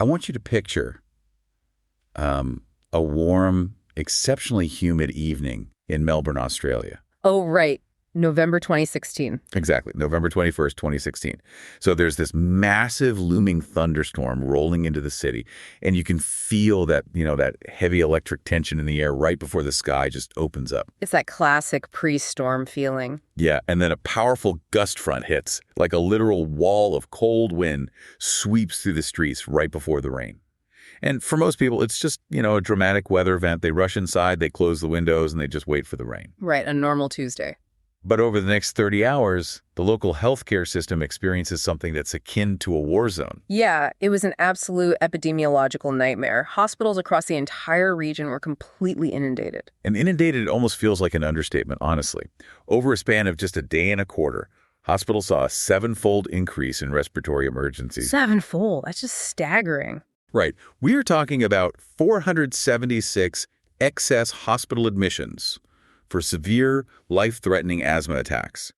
want you to picture a warm, exceptionally humid evening in Melbourne, Australia. Oh, right. November 2016. Exactly. November 21st, 2016. So there's this massive looming thunderstorm rolling into the city, and you can feel that, that heavy electric tension in the air right before the sky just opens up. It's that classic pre-storm feeling. Yeah, and then a powerful gust front hits, like a literal wall of cold wind sweeps through the streets right before the rain. And for most people, it's just, a dramatic weather event. They rush inside, they close the windows, and they just wait for the rain. Right, a normal Tuesday. But over the next 30 hours, the local healthcare system experiences something that's akin to a war zone. Yeah, it was an absolute epidemiological nightmare. Hospitals across the entire region were completely inundated. And inundated almost feels like an understatement, honestly. Over a span of just a day and a quarter, hospitals saw a 7-fold increase in respiratory emergencies. 7-fold? That's just staggering. Right. We are talking about 476 excess hospital admissions for severe, life-threatening asthma attacks.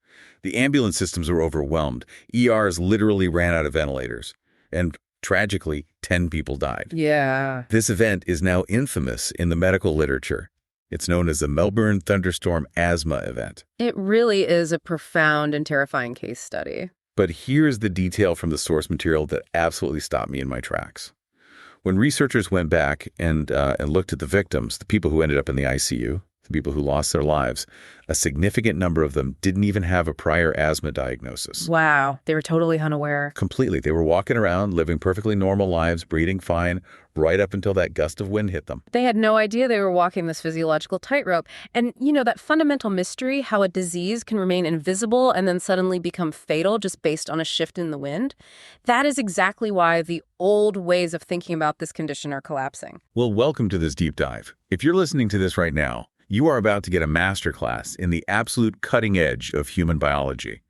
The ambulance systems were overwhelmed. ERs literally ran out of ventilators. And tragically, 10 people died. Yeah. This event is now infamous in the medical literature. It's known as the Melbourne Thunderstorm Asthma Event. It really is a profound and terrifying case study. But here's the detail from the source material that absolutely stopped me in my tracks. When researchers went back and looked at the victims, the people who ended up in the ICU, the people who lost their lives, a significant number of them didn't even have a prior asthma diagnosis. Wow. They were totally unaware. Completely. They were walking around, living perfectly normal lives, breathing fine, right up until that gust of wind hit them. They had no idea they were walking this physiological tightrope. And, that fundamental mystery, how a disease can remain invisible and then suddenly become fatal just based on a shift in the wind, that is exactly why the old ways of thinking about this condition are collapsing. Well, welcome to this deep dive. If you're listening to this right now, you are about to get a masterclass in the absolute cutting edge of human biology.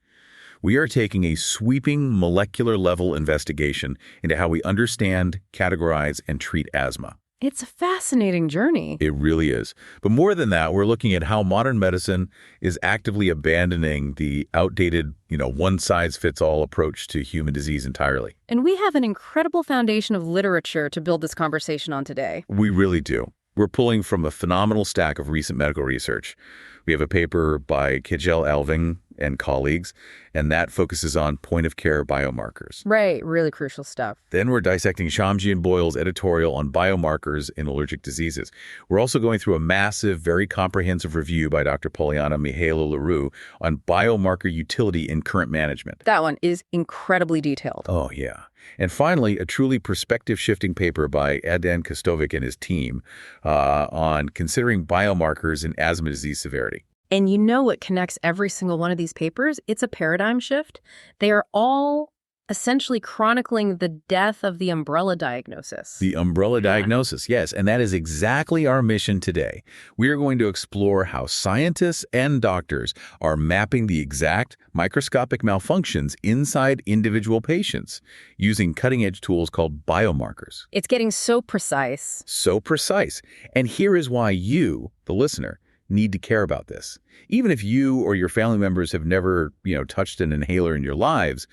We are taking a sweeping molecular-level investigation into how we understand, categorize, and treat asthma. It's a fascinating journey. It really is. But more than that, we're looking at how modern medicine is actively abandoning the outdated, one-size-fits-all approach to human disease entirely. And we have an incredible foundation of literature to build this conversation on today. We really do. We're pulling from a phenomenal stack of recent medical research. We have a paper by Kjell Alving and colleagues, and that focuses on point-of-care biomarkers. Right, really crucial stuff. Then we're dissecting Shamji and Boyle's editorial on biomarkers in allergic diseases. We're also going through a massive, very comprehensive review by Dr. Poliana Mihailo-Leroux on biomarker utility in current management. That one is incredibly detailed. Oh, yeah. And finally, a truly perspective-shifting paper by Adan Kostovic and his team on considering biomarkers in asthma disease severity. And what connects every single one of these papers? It's a paradigm shift. They are all essentially chronicling the death of the umbrella diagnosis. The umbrella diagnosis, yes. And that is exactly our mission today. We are going to explore how scientists and doctors are mapping the exact microscopic malfunctions inside individual patients using cutting-edge tools called biomarkers. It's getting so precise. So precise. And here is why you, the listener, need to care about this. Even if you or your family members have never, touched an inhaler in your lives,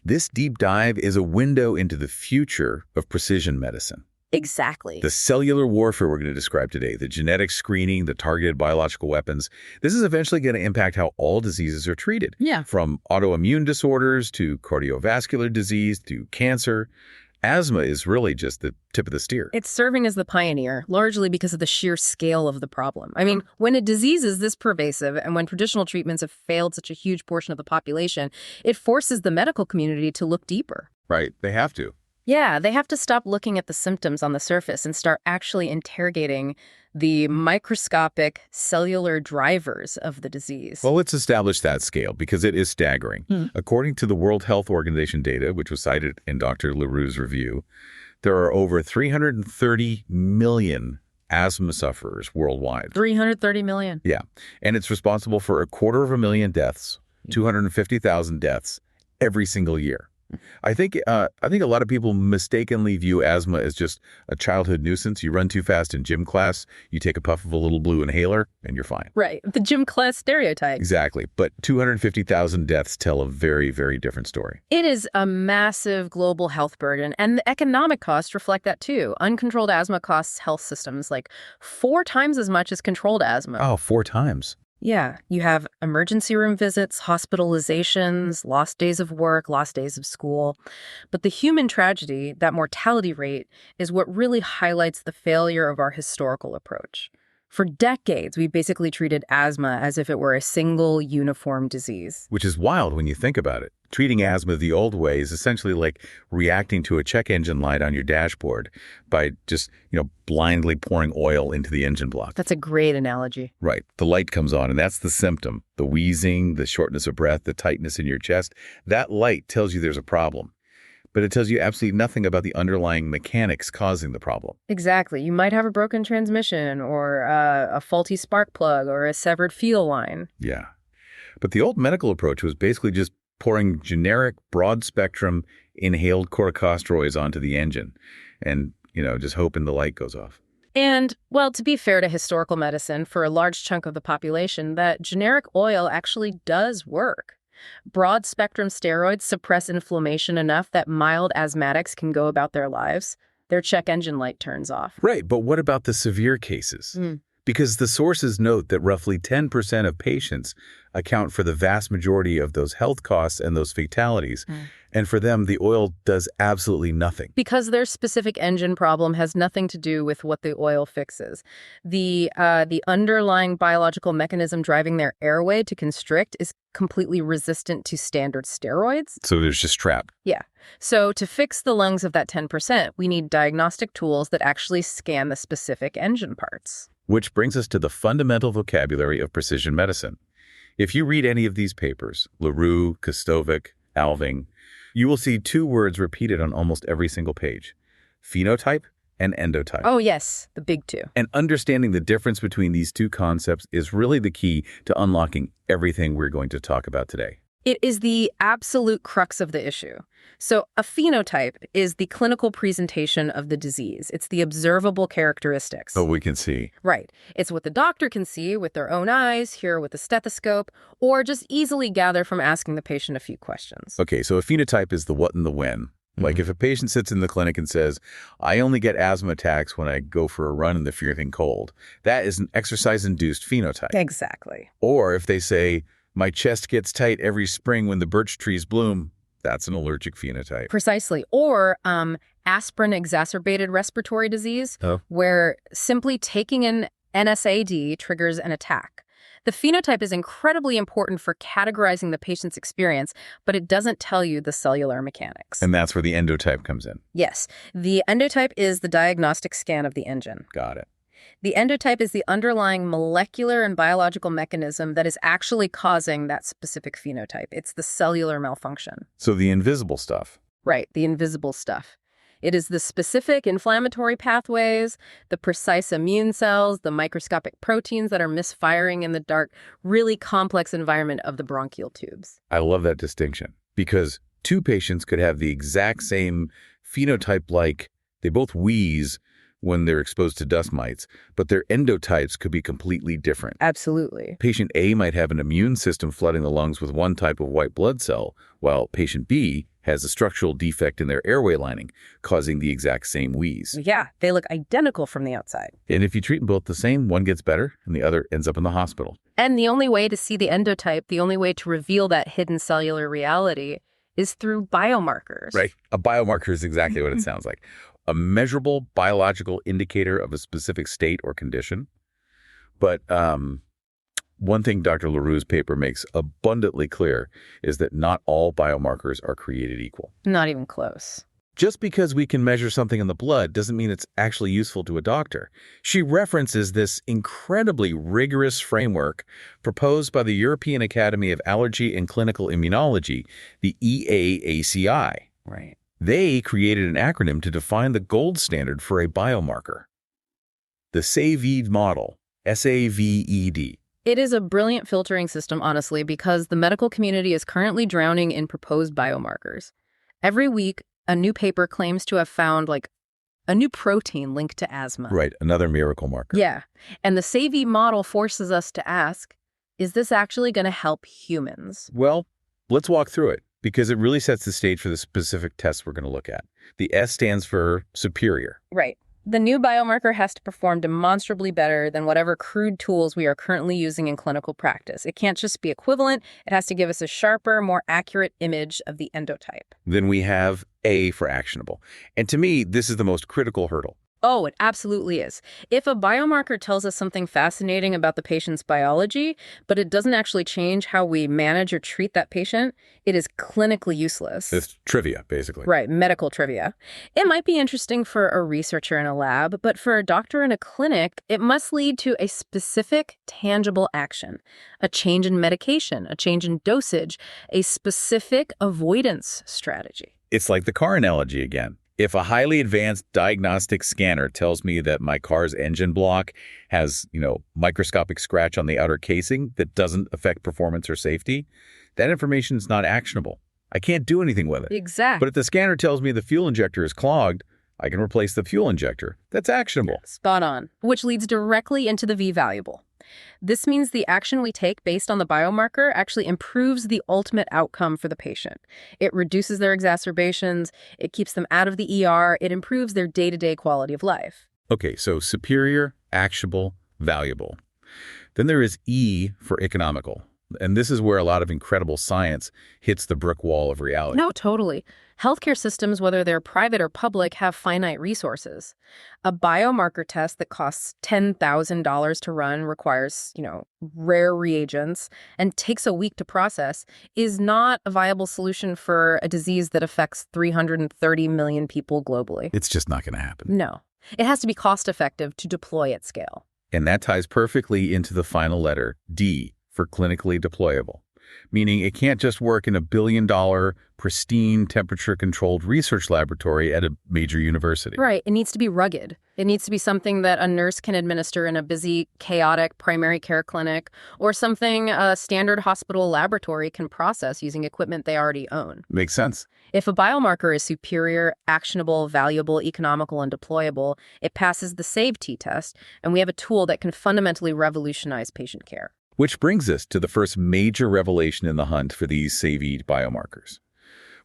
this deep dive is a window into the future of precision medicine. Exactly. The cellular warfare we're going to describe today, the genetic screening, the targeted biological weapons, this is eventually going to impact how all diseases are treated. Yeah. From autoimmune disorders to cardiovascular disease to cancer. Asthma is really just the tip of the spear. It's serving as the pioneer, largely because of the sheer scale of the problem. I mean, when a disease is this pervasive and when traditional treatments have failed such a huge portion of the population, it forces the medical community to look deeper. Right. They have to. Yeah, they have to stop looking at the symptoms on the surface and start actually interrogating the microscopic cellular drivers of the disease. Well, let's establish that scale because it is staggering. According to the World Health Organization data, which was cited in Dr. Leroux's review, there are over 330 million asthma sufferers worldwide. 330 million. Yeah. And it's responsible for 250,000 deaths, 250,000 deaths every single year. I think a lot of people mistakenly view asthma as just a childhood nuisance. You run too fast in gym class, you take a puff of a little blue inhaler, and you're fine. Right. The gym class stereotype. Exactly. But 250,000 deaths tell a very, very different story. It is a massive global health burden, and the economic costs reflect that too. Uncontrolled asthma costs health systems like 4 times as much as controlled asthma. Oh, 4 times. Yeah, you have emergency room visits, hospitalizations, lost days of work, lost days of school. But the human tragedy, that mortality rate, is what really highlights the failure of our historical approach. For decades, we basically treated asthma as if it were a single, uniform disease. Which is wild when you think about it. Treating asthma the old way is essentially like reacting to a check engine light on your dashboard by just, blindly pouring oil into the engine block. That's a great analogy. Right. The light comes on, and that's the symptom. The wheezing, the shortness of breath, the tightness in your chest. That light tells you there's a problem. But it tells you absolutely nothing about the underlying mechanics causing the problem. Exactly. You might have a broken transmission or a faulty spark plug or a severed fuel line. Yeah. But the old medical approach was basically just pouring generic, broad-spectrum inhaled corticosteroids onto the engine and, just hoping the light goes off. And, well, to be fair to historical medicine, for a large chunk of the population, that generic oil actually does work. Broad-spectrum steroids suppress inflammation enough that mild asthmatics can go about their lives. Their check engine light turns off. Right, but what about the severe cases? Because the sources note that roughly 10% of patients account for the vast majority of those health costs and those fatalities. And for them, the oil does absolutely nothing. Because their specific engine problem has nothing to do with what the oil fixes. The underlying biological mechanism driving their airway to constrict is completely resistant to standard steroids. So there's just trapped. Yeah. So to fix the lungs of that 10%, we need diagnostic tools that actually scan the specific engine parts. Which brings us to the fundamental vocabulary of precision medicine. If you read any of these papers, LaRue, Kostovic, Alving, you will see 2 words repeated on almost every single page: phenotype and endotype. Oh, yes, the big 2. And understanding the difference between these 2 concepts is really the key to unlocking everything we're going to talk about today. It is the absolute crux of the issue. So a phenotype is the clinical presentation of the disease. It's the observable characteristics. Oh, we can see. Right. It's what the doctor can see with their own eyes, hear with a stethoscope, or just easily gather from asking the patient a few questions. Okay, so a phenotype is the what and the when. Like if a patient sits in the clinic and says, I only get asthma attacks when I go for a run in the freezing cold, that is an exercise-induced phenotype. Exactly. Or if they say, my chest gets tight every spring when the birch trees bloom, that's an allergic phenotype. Precisely. Or aspirin-exacerbated respiratory disease, where simply taking an NSAID triggers an attack. The phenotype is incredibly important for categorizing the patient's experience, but it doesn't tell you the cellular mechanics. And that's where the endotype comes in. Yes. The endotype is the diagnostic scan of the engine. Got it. The endotype is the underlying molecular and biological mechanism that is actually causing that specific phenotype. It's the cellular malfunction. So the invisible stuff. Right, the invisible stuff. It is the specific inflammatory pathways, the precise immune cells, the microscopic proteins that are misfiring in the dark, really complex environment of the bronchial tubes. I love that distinction because 2 patients could have the exact same phenotype, like they both wheeze when they're exposed to dust mites, but their endotypes could be completely different. Absolutely. Patient A might have an immune system flooding the lungs with one type of white blood cell, while patient B has a structural defect in their airway lining, causing the exact same wheeze. Yeah, they look identical from the outside. And if you treat them both the same, one gets better and the other ends up in the hospital. And the only way to see the endotype, the only way to reveal that hidden cellular reality is through biomarkers. Right. A biomarker is exactly what it sounds like. A measurable biological indicator of a specific state or condition. But one thing Dr. LaRue's paper makes abundantly clear is that not all biomarkers are created equal. Not even close. Just because we can measure something in the blood doesn't mean it's actually useful to a doctor. She references this incredibly rigorous framework proposed by the European Academy of Allergy and Clinical Immunology, the EAACI. Right. They created an acronym to define the gold standard for a biomarker. The SAVED model, SAVED. It is a brilliant filtering system, honestly, because the medical community is currently drowning in proposed biomarkers. Every week, a new paper claims to have found, like, a new protein linked to asthma. Right, another miracle marker. Yeah, and the SAVE model forces us to ask, is this actually going to help humans? Well, let's walk through it, because it really sets the stage for the specific tests we're going to look at. The S stands for superior. Right. The new biomarker has to perform demonstrably better than whatever crude tools we are currently using in clinical practice. It can't just be equivalent. It has to give us a sharper, more accurate image of the endotype. Then we have A for actionable. And to me, this is the most critical hurdle. Oh, it absolutely is. If a biomarker tells us something fascinating about the patient's biology, but it doesn't actually change how we manage or treat that patient, it is clinically useless. It's trivia, basically. Right, medical trivia. It might be interesting for a researcher in a lab, but for a doctor in a clinic, it must lead to a specific, tangible action. A change in medication, a change in dosage, a specific avoidance strategy. It's like the car analogy again. If a highly advanced diagnostic scanner tells me that my car's engine block has, microscopic scratch on the outer casing that doesn't affect performance or safety, that information is not actionable. I can't do anything with it. Exactly. But if the scanner tells me the fuel injector is clogged, I can replace the fuel injector. That's actionable. Spot on, which leads directly into the V-valuable. This means the action we take based on the biomarker actually improves the ultimate outcome for the patient. It reduces their exacerbations, it keeps them out of the ER, it improves their day-to-day quality of life. Okay, so superior, actionable, valuable. Then there is E for economical. And this is where a lot of incredible science hits the brick wall of reality. No, totally. Healthcare systems, whether they're private or public, have finite resources. A biomarker test that costs $10,000 to run, requires, rare reagents, and takes a week to process, is not a viable solution for a disease that affects 330 million people globally. It's just not going to happen. No. It has to be cost-effective to deploy at scale. And that ties perfectly into the final letter, D, for clinically deployable, meaning it can't just work in a billion-dollar, pristine, temperature-controlled research laboratory at a major university. Right. It needs to be rugged. It needs to be something that a nurse can administer in a busy, chaotic primary care clinic, or something a standard hospital laboratory can process using equipment they already own. Makes sense. If a biomarker is superior, actionable, valuable, economical, and deployable, it passes the SAVE-T test, and we have a tool that can fundamentally revolutionize patient care. Which brings us to the first major revelation in the hunt for these SAVE biomarkers.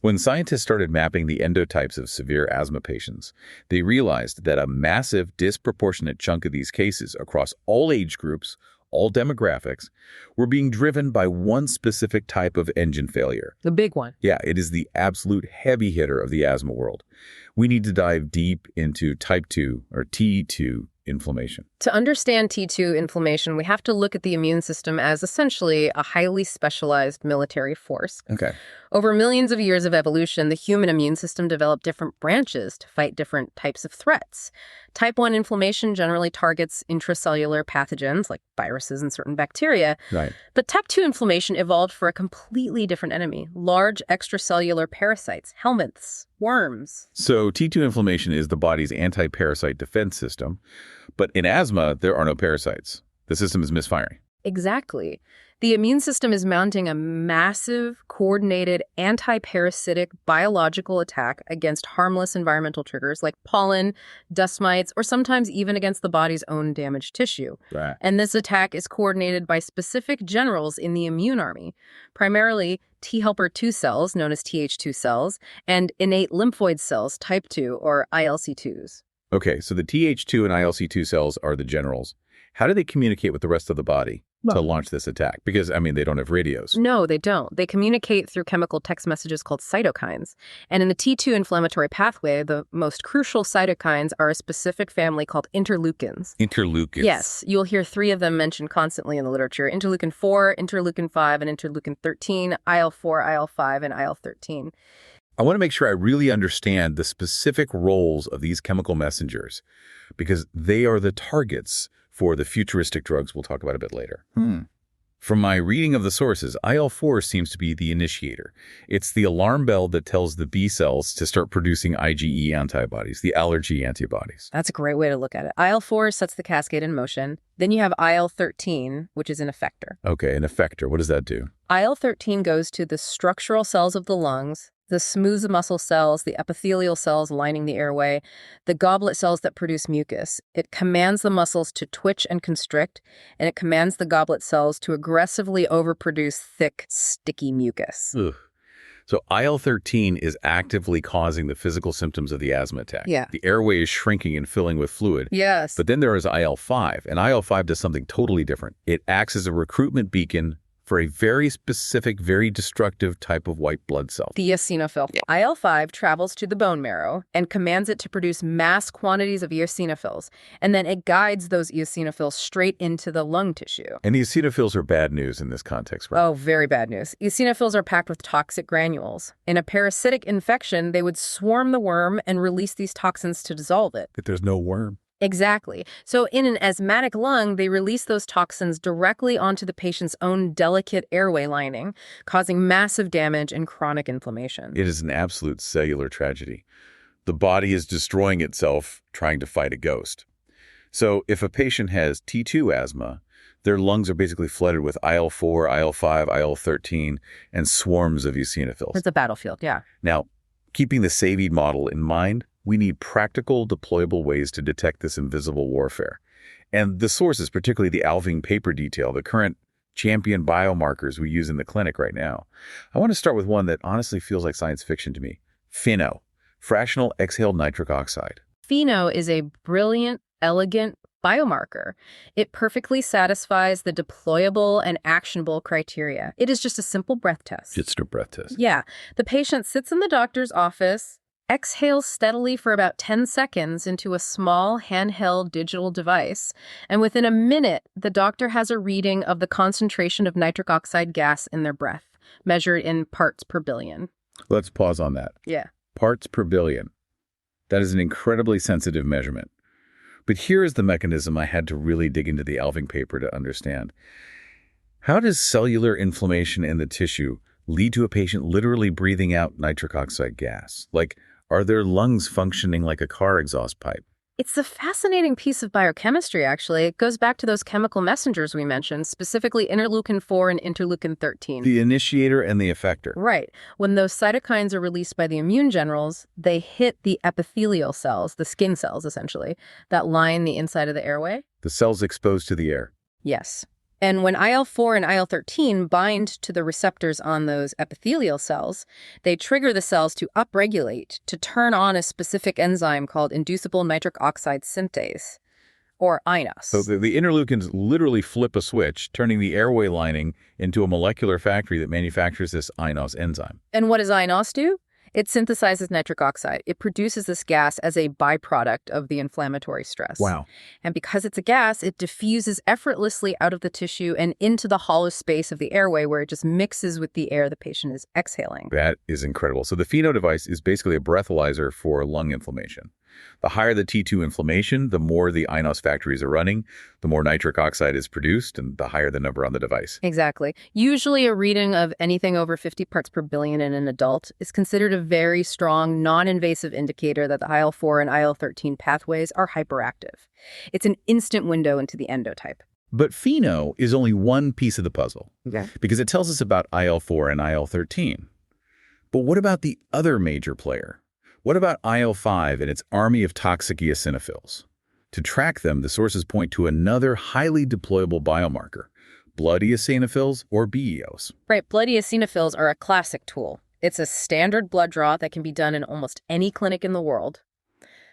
When scientists started mapping the endotypes of severe asthma patients, they realized that a massive, disproportionate chunk of these cases across all age groups, all demographics, were being driven by one specific type of engine failure. The big one. Yeah, it is the absolute heavy hitter of the asthma world. We need to dive deep into type 2, or T2, inflammation. To understand T2 inflammation, we have to look at the immune system as essentially a highly specialized military force. Okay. Over millions of years of evolution, the human immune system developed different branches to fight different types of threats. Type 1 inflammation generally targets intracellular pathogens like viruses and certain bacteria. Right. But type 2 inflammation evolved for a completely different enemy, large extracellular parasites, helminths, worms. So T2 inflammation is the body's anti-parasite defense system, but in asthma, there are no parasites. The system is misfiring. Exactly. The immune system is mounting a massive, coordinated, anti-parasitic biological attack against harmless environmental triggers like pollen, dust mites, or sometimes even against the body's own damaged tissue. Right. And this attack is coordinated by specific generals in the immune army, primarily T helper 2 cells, known as Th2 cells, and innate lymphoid cells, type 2, or ILC2s. Okay, so the Th2 and ILC2 cells are the generals. How do they communicate with the rest of the body to launch this attack? Because, they don't have radios. No, they don't. They communicate through chemical text messages called cytokines. And in the T2 inflammatory pathway, the most crucial cytokines are a specific family called interleukins. Interleukins. Yes, you'll hear 3 of them mentioned constantly in the literature: interleukin 4, interleukin 5, and interleukin 13, IL-4, IL-5, and IL-13. I want to make sure I really understand the specific roles of these chemical messengers, because they are the targets for the futuristic drugs we'll talk about a bit later. From my reading of the sources, IL-4 seems to be the initiator. It's the alarm bell that tells the B cells to start producing IgE antibodies, the allergy antibodies. That's a great way to look at it. IL-4 sets the cascade in motion. Then you have IL-13, which is an effector. Okay, an effector. What does that do? IL-13 goes to the structural cells of the lungs, The smooth muscle cells, the epithelial cells lining the airway, the goblet cells that produce mucus. It commands the muscles to twitch and constrict, and it commands the goblet cells to aggressively overproduce thick, sticky mucus. Ugh. So IL-13 is actively causing the physical symptoms of the asthma attack. Yeah. The airway is shrinking and filling with fluid. Yes. But then there is IL-5, and IL-5 does something totally different. It acts as a recruitment beacon for a very specific, very destructive type of white blood cell. The eosinophil. IL-5 travels to the bone marrow and commands it to produce mass quantities of eosinophils, and then it guides those eosinophils straight into the lung tissue. And eosinophils are bad news in this context, right? Oh, very bad news. Eosinophils are packed with toxic granules. In a parasitic infection, they would swarm the worm and release these toxins to dissolve it. But there's no worm. Exactly. So in an asthmatic lung, they release those toxins directly onto the patient's own delicate airway lining, causing massive damage and chronic inflammation. It is an absolute cellular tragedy. The body is destroying itself trying to fight a ghost. So if a patient has T2 asthma, their lungs are basically flooded with IL-4, IL-5, IL-13, and swarms of eosinophils. It's a battlefield, yeah. Now, keeping the SAVED model in mind, we need practical, deployable ways to detect this invisible warfare. And the sources, particularly the Alving paper detail, the current champion biomarkers we use in the clinic right now. I want to start with one that honestly feels like science fiction to me. FeNO, fractional exhaled nitric oxide. FeNO is a brilliant, elegant biomarker. It perfectly satisfies the deployable and actionable criteria. It is just a simple breath test. Just a breath test. Yeah. The patient sits in the doctor's office, exhales steadily for about 10 seconds into a small handheld digital device, and within a minute, the doctor has a reading of the concentration of nitric oxide gas in their breath, measured in parts per billion. Let's pause on that. Yeah. Parts per billion. That is an incredibly sensitive measurement. But here is the mechanism I had to really dig into the Alving paper to understand. How does cellular inflammation in the tissue lead to a patient literally breathing out nitric oxide gas? Like, are their lungs functioning like a car exhaust pipe? It's a fascinating piece of biochemistry, actually. It goes back to those chemical messengers we mentioned, specifically interleukin-4 and interleukin-13. The initiator and the effector. Right. When those cytokines are released by the immune generals, they hit the epithelial cells, the skin cells, essentially, that line the inside of the airway. The cells exposed to the air. Yes. And when IL-4 and IL-13 bind to the receptors on those epithelial cells, they trigger the cells to upregulate, to turn on a specific enzyme called inducible nitric oxide synthase, or INOS. So the interleukins literally flip a switch, turning the airway lining into a molecular factory that manufactures this INOS enzyme. And what does INOS do? It synthesizes nitric oxide. It produces this gas as a byproduct of the inflammatory stress. Wow. And because it's a gas, it diffuses effortlessly out of the tissue and into the hollow space of the airway where it just mixes with the air the patient is exhaling. That is incredible. So the FeNO device is basically a breathalyzer for lung inflammation. The higher the T2 inflammation, the more the INOS factories are running, the more nitric oxide is produced, and the higher the number on the device. Exactly. Usually a reading of anything over 50 parts per billion in an adult is considered a very strong, non-invasive indicator that the IL-4 and IL-13 pathways are hyperactive. It's an instant window into the endotype. But FeNO is only one piece of the puzzle, Okay. because it tells us about IL-4 and IL-13. But what about the other major player? What about IL-5 and its army of toxic eosinophils? To track them, the sources point to another highly deployable biomarker, blood eosinophils, or BEOs. Right, blood eosinophils are a classic tool. It's a standard blood draw that can be done in almost any clinic in the world.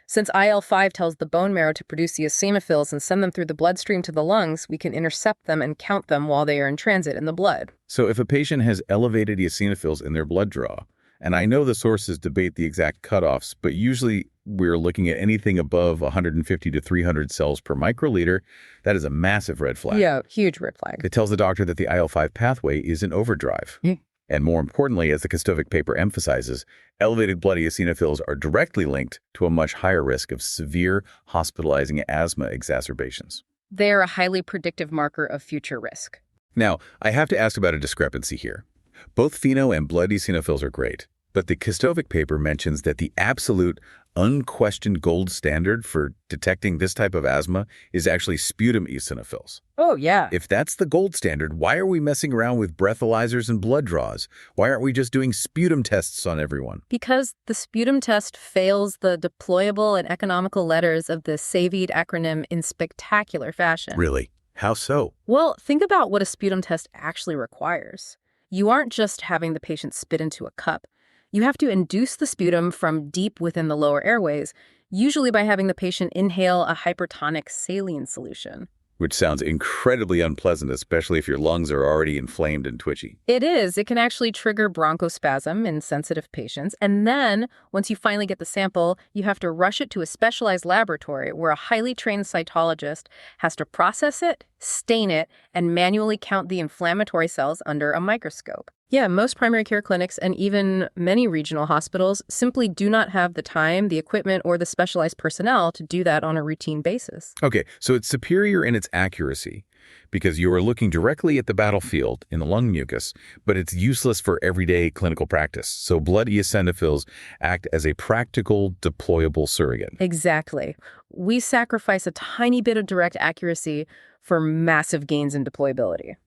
Since IL-5 tells the bone marrow to produce eosinophils and send them through the bloodstream to the lungs, we can intercept them and count them while they are in transit in the blood. So if a patient has elevated eosinophils in their blood draw, and I know the sources debate the exact cutoffs, but usually we're looking at anything above 150 to 300 cells per microliter, that is a massive red flag. Yeah, huge red flag. It tells the doctor that the IL-5 pathway is in overdrive. Yeah. And more importantly, as the Kostovic paper emphasizes, elevated blood eosinophils are directly linked to a much higher risk of severe hospitalizing asthma exacerbations. They are a highly predictive marker of future risk. Now, I have to ask about a discrepancy here. Both FeNO and blood eosinophils are great, But the Kostovic paper mentions that the absolute, unquestioned gold standard for detecting this type of asthma is actually sputum eosinophils. Oh, yeah. If that's the gold standard, why are we messing around with breathalyzers and blood draws? Why aren't we just doing sputum tests on everyone? Because the sputum test fails the deployable and economical letters of the SAVID acronym in spectacular fashion. Really? How so? Well, think about what a sputum test actually requires. You aren't just having the patient spit into a cup. You have to induce the sputum from deep within the lower airways, usually by having the patient inhale a hypertonic saline solution. Which sounds incredibly unpleasant, especially if your lungs are already inflamed and twitchy. It is. It can actually trigger bronchospasm in sensitive patients. And then, once you finally get the sample, you have to rush it to a specialized laboratory where a highly trained cytologist has to process it, stain it, and manually count the inflammatory cells under a microscope. Yeah, most primary care clinics and even many regional hospitals simply do not have the time, the equipment, or the specialized personnel to do that on a routine basis. Okay, so it's superior in its accuracy because you are looking directly at the battlefield in the lung mucus, but it's useless for everyday clinical practice. So blood eosinophils act as a practical, deployable surrogate. Exactly. We sacrifice a tiny bit of direct accuracy for massive gains in deployability.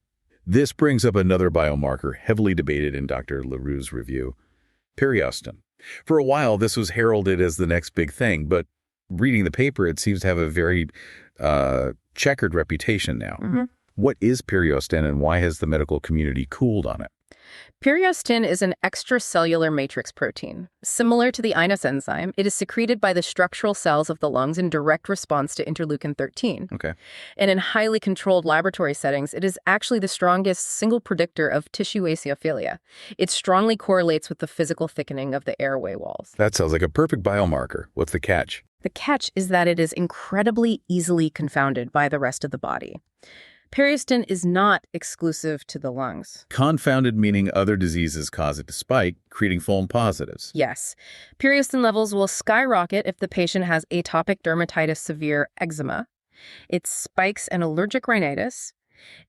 This brings up another biomarker heavily debated in Dr. LaRue's review, periostin. For a while, this was heralded as the next big thing, but reading the paper, it seems to have a very checkered reputation now. Mm-hmm. What is periostin and why has the medical community cooled on it? Periostin is an extracellular matrix protein. Similar to the Inus enzyme, it is secreted by the structural cells of the lungs in direct response to interleukin-13. Okay. And in highly controlled laboratory settings, it is actually the strongest single predictor of tissue eosinophilia. It strongly correlates with the physical thickening of the airway walls. That sounds like a perfect biomarker. What's the catch? The catch is that it is incredibly easily confounded by the rest of the body. Periostin is not exclusive to the lungs. Confounded meaning other diseases cause it to spike, creating false positives. Yes. Periostin levels will skyrocket if the patient has atopic dermatitis severe eczema. It spikes an allergic rhinitis.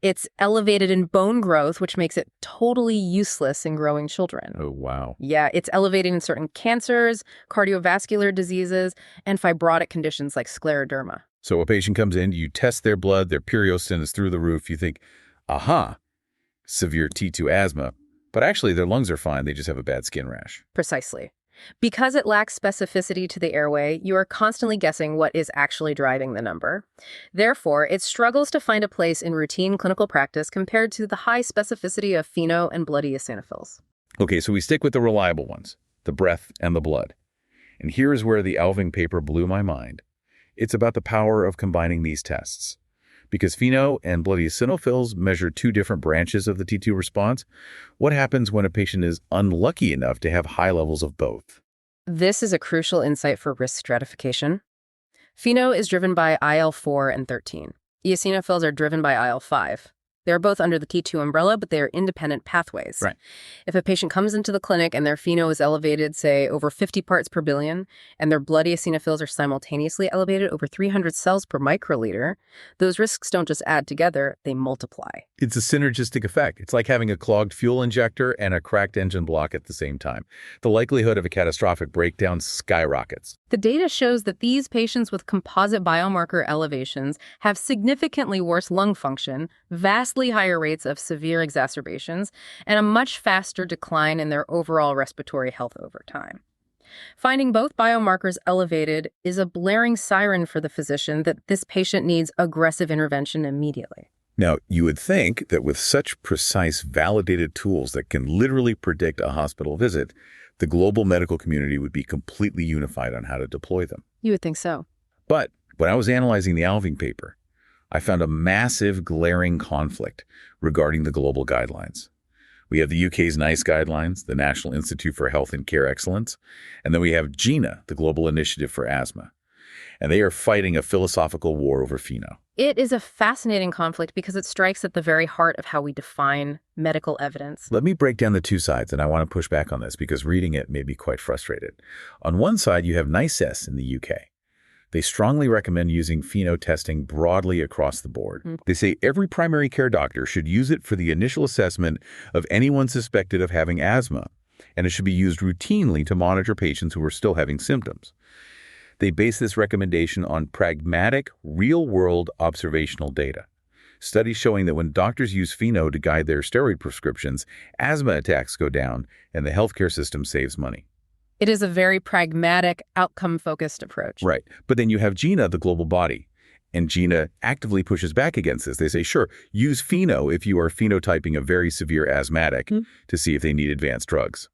It's elevated in bone growth, which makes it totally useless in growing children. Oh, wow. Yeah, it's elevated in certain cancers, cardiovascular diseases, and fibrotic conditions like scleroderma. So a patient comes in, you test their blood, their periostin is through the roof. You think, aha, severe T2 asthma. But actually, their lungs are fine. They just have a bad skin rash. Precisely. Because it lacks specificity to the airway, you are constantly guessing what is actually driving the number. Therefore, it struggles to find a place in routine clinical practice compared to the high specificity of FeNO and blood eosinophils. Okay, so we stick with the reliable ones, the breath and the blood. And here is where the Alving paper blew my mind. It's about the power of combining these tests. Because FeNO and blood eosinophils measure two different branches of the T2 response, what happens when a patient is unlucky enough to have high levels of both? This is a crucial insight for risk stratification. FeNO is driven by IL-4 and 13. Eosinophils are driven by IL-5. They're both under the T2 umbrella, but they are independent pathways. Right. If a patient comes into the clinic and their FeNO is elevated, say, over 50 parts per billion, and their blood eosinophils are simultaneously elevated over 300 cells per microliter, those risks don't just add together, they multiply. It's a synergistic effect. It's like having a clogged fuel injector and a cracked engine block at the same time. The likelihood of a catastrophic breakdown skyrockets. The data shows that these patients with composite biomarker elevations have significantly worse lung function, vastly higher rates of severe exacerbations, and a much faster decline in their overall respiratory health over time. Finding both biomarkers elevated is a blaring siren for the physician that this patient needs aggressive intervention immediately. Now, you would think that with such precise, validated tools that can literally predict a hospital visit, the global medical community would be completely unified on how to deploy them. You would think so. But when I was analyzing the Alving paper, I found a massive, glaring conflict regarding the global guidelines. We have the UK's NICE guidelines, the National Institute for Health and Care Excellence, and then we have GINA, the Global Initiative for Asthma. And they are fighting a philosophical war over FeNO. It is a fascinating conflict because it strikes at the very heart of how we define medical evidence. Let me break down the two sides, and I want to push back on this because reading it made me quite frustrated. On one side, you have NICE in the UK. They strongly recommend using FeNO testing broadly across the board. They say every primary care doctor should use it for the initial assessment of anyone suspected of having asthma. and it should be used routinely to monitor patients who are still having symptoms. They base this recommendation on pragmatic, real-world observational data. Studies showing that when doctors use FeNO to guide their steroid prescriptions, asthma attacks go down and the healthcare system saves money. It is a very pragmatic, outcome-focused approach. Right. But then you have GINA, the global body. And GINA actively pushes back against this. They say, sure, use FeNO if you are phenotyping a very severe asthmatic to see if they need advanced drugs.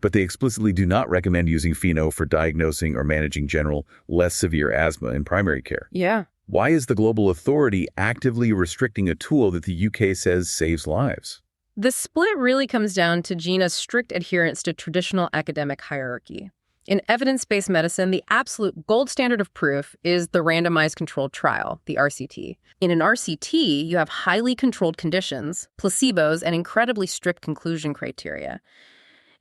But they explicitly do not recommend using FeNO for diagnosing or managing general, less severe asthma in primary care. Yeah. Why is the global authority actively restricting a tool that the UK says saves lives? The split really comes down to GINA's strict adherence to traditional academic hierarchy. In evidence-based medicine, the absolute gold standard of proof is the randomized controlled trial, the RCT. In an RCT, you have highly controlled conditions, placebos, and incredibly strict conclusion criteria.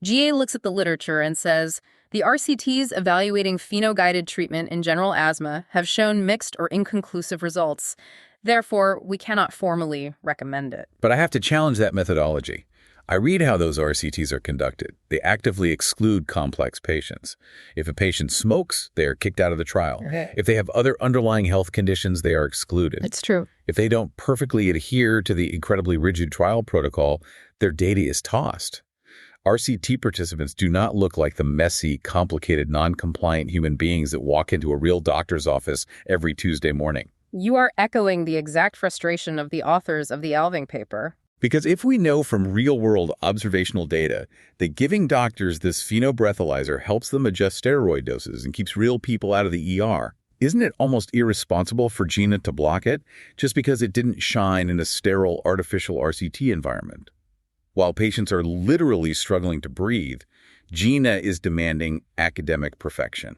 GA looks at the literature and says, the RCTs evaluating FeNO-guided treatment in general asthma have shown mixed or inconclusive results. Therefore, we cannot formally recommend it. But I have to challenge that methodology. I read how those RCTs are conducted. They actively exclude complex patients. If a patient smokes, they are kicked out of the trial. Okay. If they have other underlying health conditions, they are excluded. It's true. If they don't perfectly adhere to the incredibly rigid trial protocol, their data is tossed. RCT participants do not look like the messy, complicated, non-compliant human beings that walk into a real doctor's office every Tuesday morning. You are echoing the exact frustration of the authors of the Alving paper. Because if we know from real-world observational data that giving doctors this FeNO breathalyzer helps them adjust steroid doses and keeps real people out of the ER, isn't it almost irresponsible for GINA to block it just because it didn't shine in a sterile, artificial RCT environment? While patients are literally struggling to breathe, GINA is demanding academic perfection.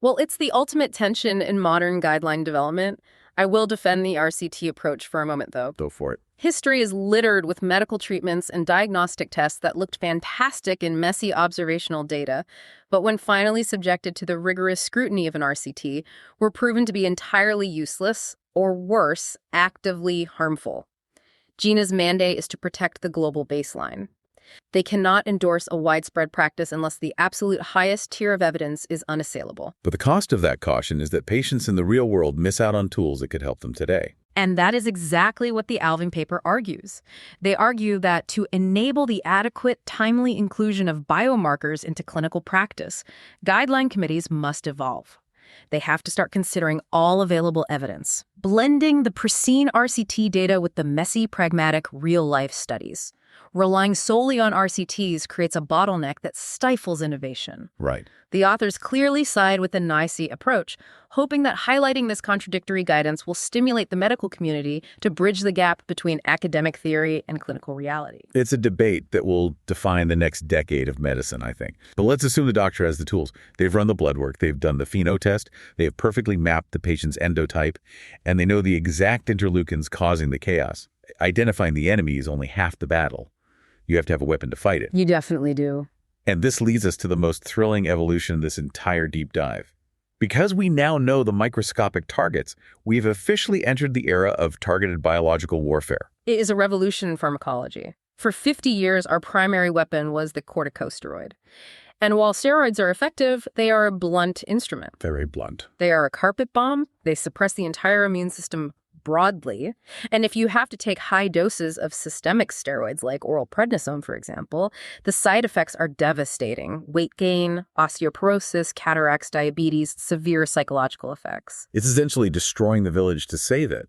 Well, it's the ultimate tension in modern guideline development. I will defend the RCT approach for a moment, though. Go for it. History is littered with medical treatments and diagnostic tests that looked fantastic in messy observational data, but when finally subjected to the rigorous scrutiny of an RCT, were proven to be entirely useless, or worse, actively harmful. GINA's mandate is to protect the global baseline. They cannot endorse a widespread practice unless the absolute highest tier of evidence is unassailable. But the cost of that caution is that patients in the real world miss out on tools that could help them today. And that is exactly what the Alving paper argues. They argue that to enable the adequate, timely inclusion of biomarkers into clinical practice, guideline committees must evolve. They have to start considering all available evidence, blending the pristine RCT data with the messy, pragmatic, real-life studies. Relying solely on RCTs creates a bottleneck that stifles innovation. Right. The authors clearly side with the NICE approach, hoping that highlighting this contradictory guidance will stimulate the medical community to bridge the gap between academic theory and clinical reality. It's a debate that will define the next decade of medicine, I think. But let's assume the doctor has the tools. They've run the blood work, they've done the FeNO test, they have perfectly mapped the patient's endotype, and they know the exact interleukins causing the chaos. Identifying the enemy is only half the battle. You have to have a weapon to fight it. You definitely do. And this leads us to the most thrilling evolution of this entire deep dive. Because we now know the microscopic targets, we've officially entered the era of targeted biological warfare. It is a revolution in pharmacology. For 50 years, our primary weapon was the corticosteroid. And while steroids are effective, they are a blunt instrument. Very blunt. They are a carpet bomb. They suppress the entire immune system broadly. And if you have to take high doses of systemic steroids like oral prednisone, for example, the side effects are devastating. Weight gain, osteoporosis, cataracts, diabetes, severe psychological effects. It's essentially destroying the village to save it.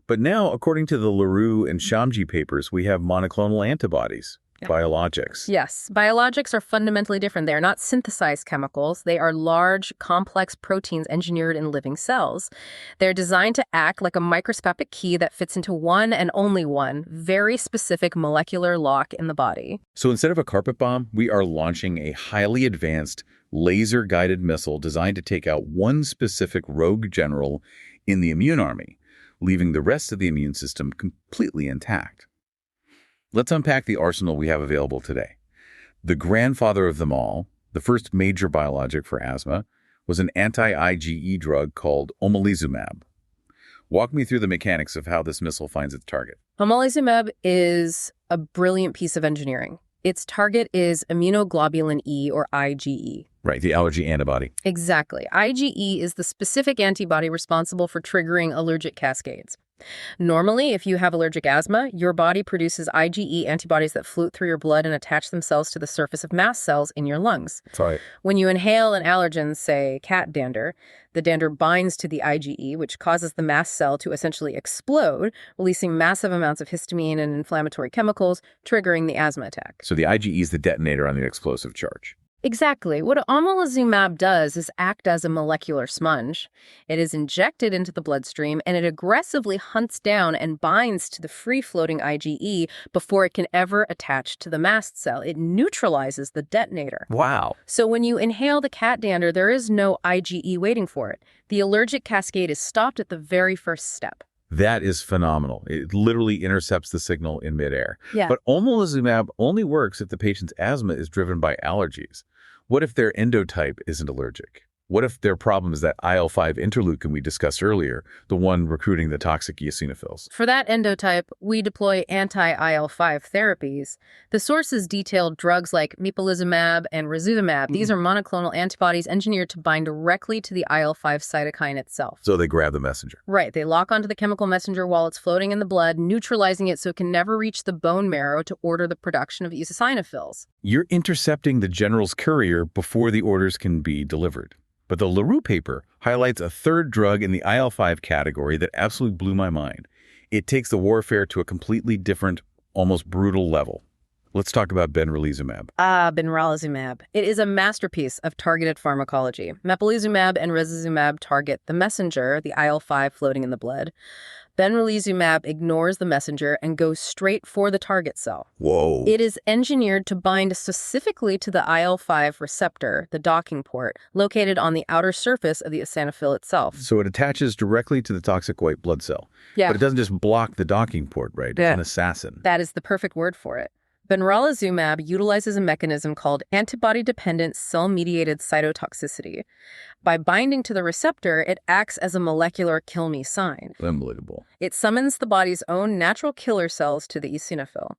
But now, according to the Leroux and Shamji papers, we have monoclonal antibodies. Biologics. Yes, biologics are fundamentally different. They are not synthesized chemicals. They are large, complex proteins engineered in living cells. They're designed to act like a microscopic key that fits into one and only one very specific molecular lock in the body. So instead of a carpet bomb, we are launching a highly advanced laser-guided missile designed to take out one specific rogue general in the immune army, leaving the rest of the immune system completely intact. Let's unpack the arsenal we have available today. The grandfather of them all, the first major biologic for asthma, was an anti-IgE drug called omalizumab. Walk me through the mechanics of how this missile finds its target. Omalizumab is a brilliant piece of engineering. Its target is immunoglobulin E, or IgE. Right, the allergy antibody. Exactly. IgE is the specific antibody responsible for triggering allergic cascades. Normally, if you have allergic asthma, your body produces IgE antibodies that float through your blood and attach themselves to the surface of mast cells in your lungs. That's right. When you inhale an allergen, say cat dander, the dander binds to the IgE, which causes the mast cell to essentially explode, releasing massive amounts of histamine and inflammatory chemicals, triggering the asthma attack. So the IgE is the detonator on the explosive charge. Exactly. What omalizumab does is act as a molecular sponge. It is injected into the bloodstream, and it aggressively hunts down and binds to the free-floating IgE before it can ever attach to the mast cell. It neutralizes the detonator. Wow. So when you inhale the cat dander, there is no IgE waiting for it. The allergic cascade is stopped at the very first step. That is phenomenal. It literally intercepts the signal in midair. Yeah. But omalizumab only works if the patient's asthma is driven by allergies. What if their endotype isn't allergic? What if their problem is that IL-5 interleukin we discussed earlier, the one recruiting the toxic eosinophils? For that endotype, we deploy anti-IL-5 therapies. The sources detailed drugs like mepolizumab and razumab. These are monoclonal antibodies engineered to bind directly to the IL-5 cytokine itself. So they grab the messenger. Right. They lock onto the chemical messenger while it's floating in the blood, neutralizing it so it can never reach the bone marrow to order the production of eosinophils. You're intercepting the general's courier before the orders can be delivered. But the LaRue paper highlights a third drug in the IL-5 category that absolutely blew my mind. It takes the warfare to a completely different, almost brutal level. Let's talk about benralizumab. Benralizumab. It is a masterpiece of targeted pharmacology. Mepolizumab and razumab target the messenger, the IL-5 floating in the blood. Benralizumab ignores the messenger and goes straight for the target cell. Whoa. It is engineered to bind specifically to the IL-5 receptor, the docking port, located on the outer surface of the eosinophil itself. So it attaches directly to the toxic white blood cell. Yeah. But it doesn't just block the docking port, right? It's an assassin. That is the perfect word for it. Benralizumab utilizes a mechanism called antibody-dependent cell-mediated cytotoxicity. By binding to the receptor, it acts as a molecular kill-me sign. Unbelievable. It summons the body's own natural killer cells to the eosinophil.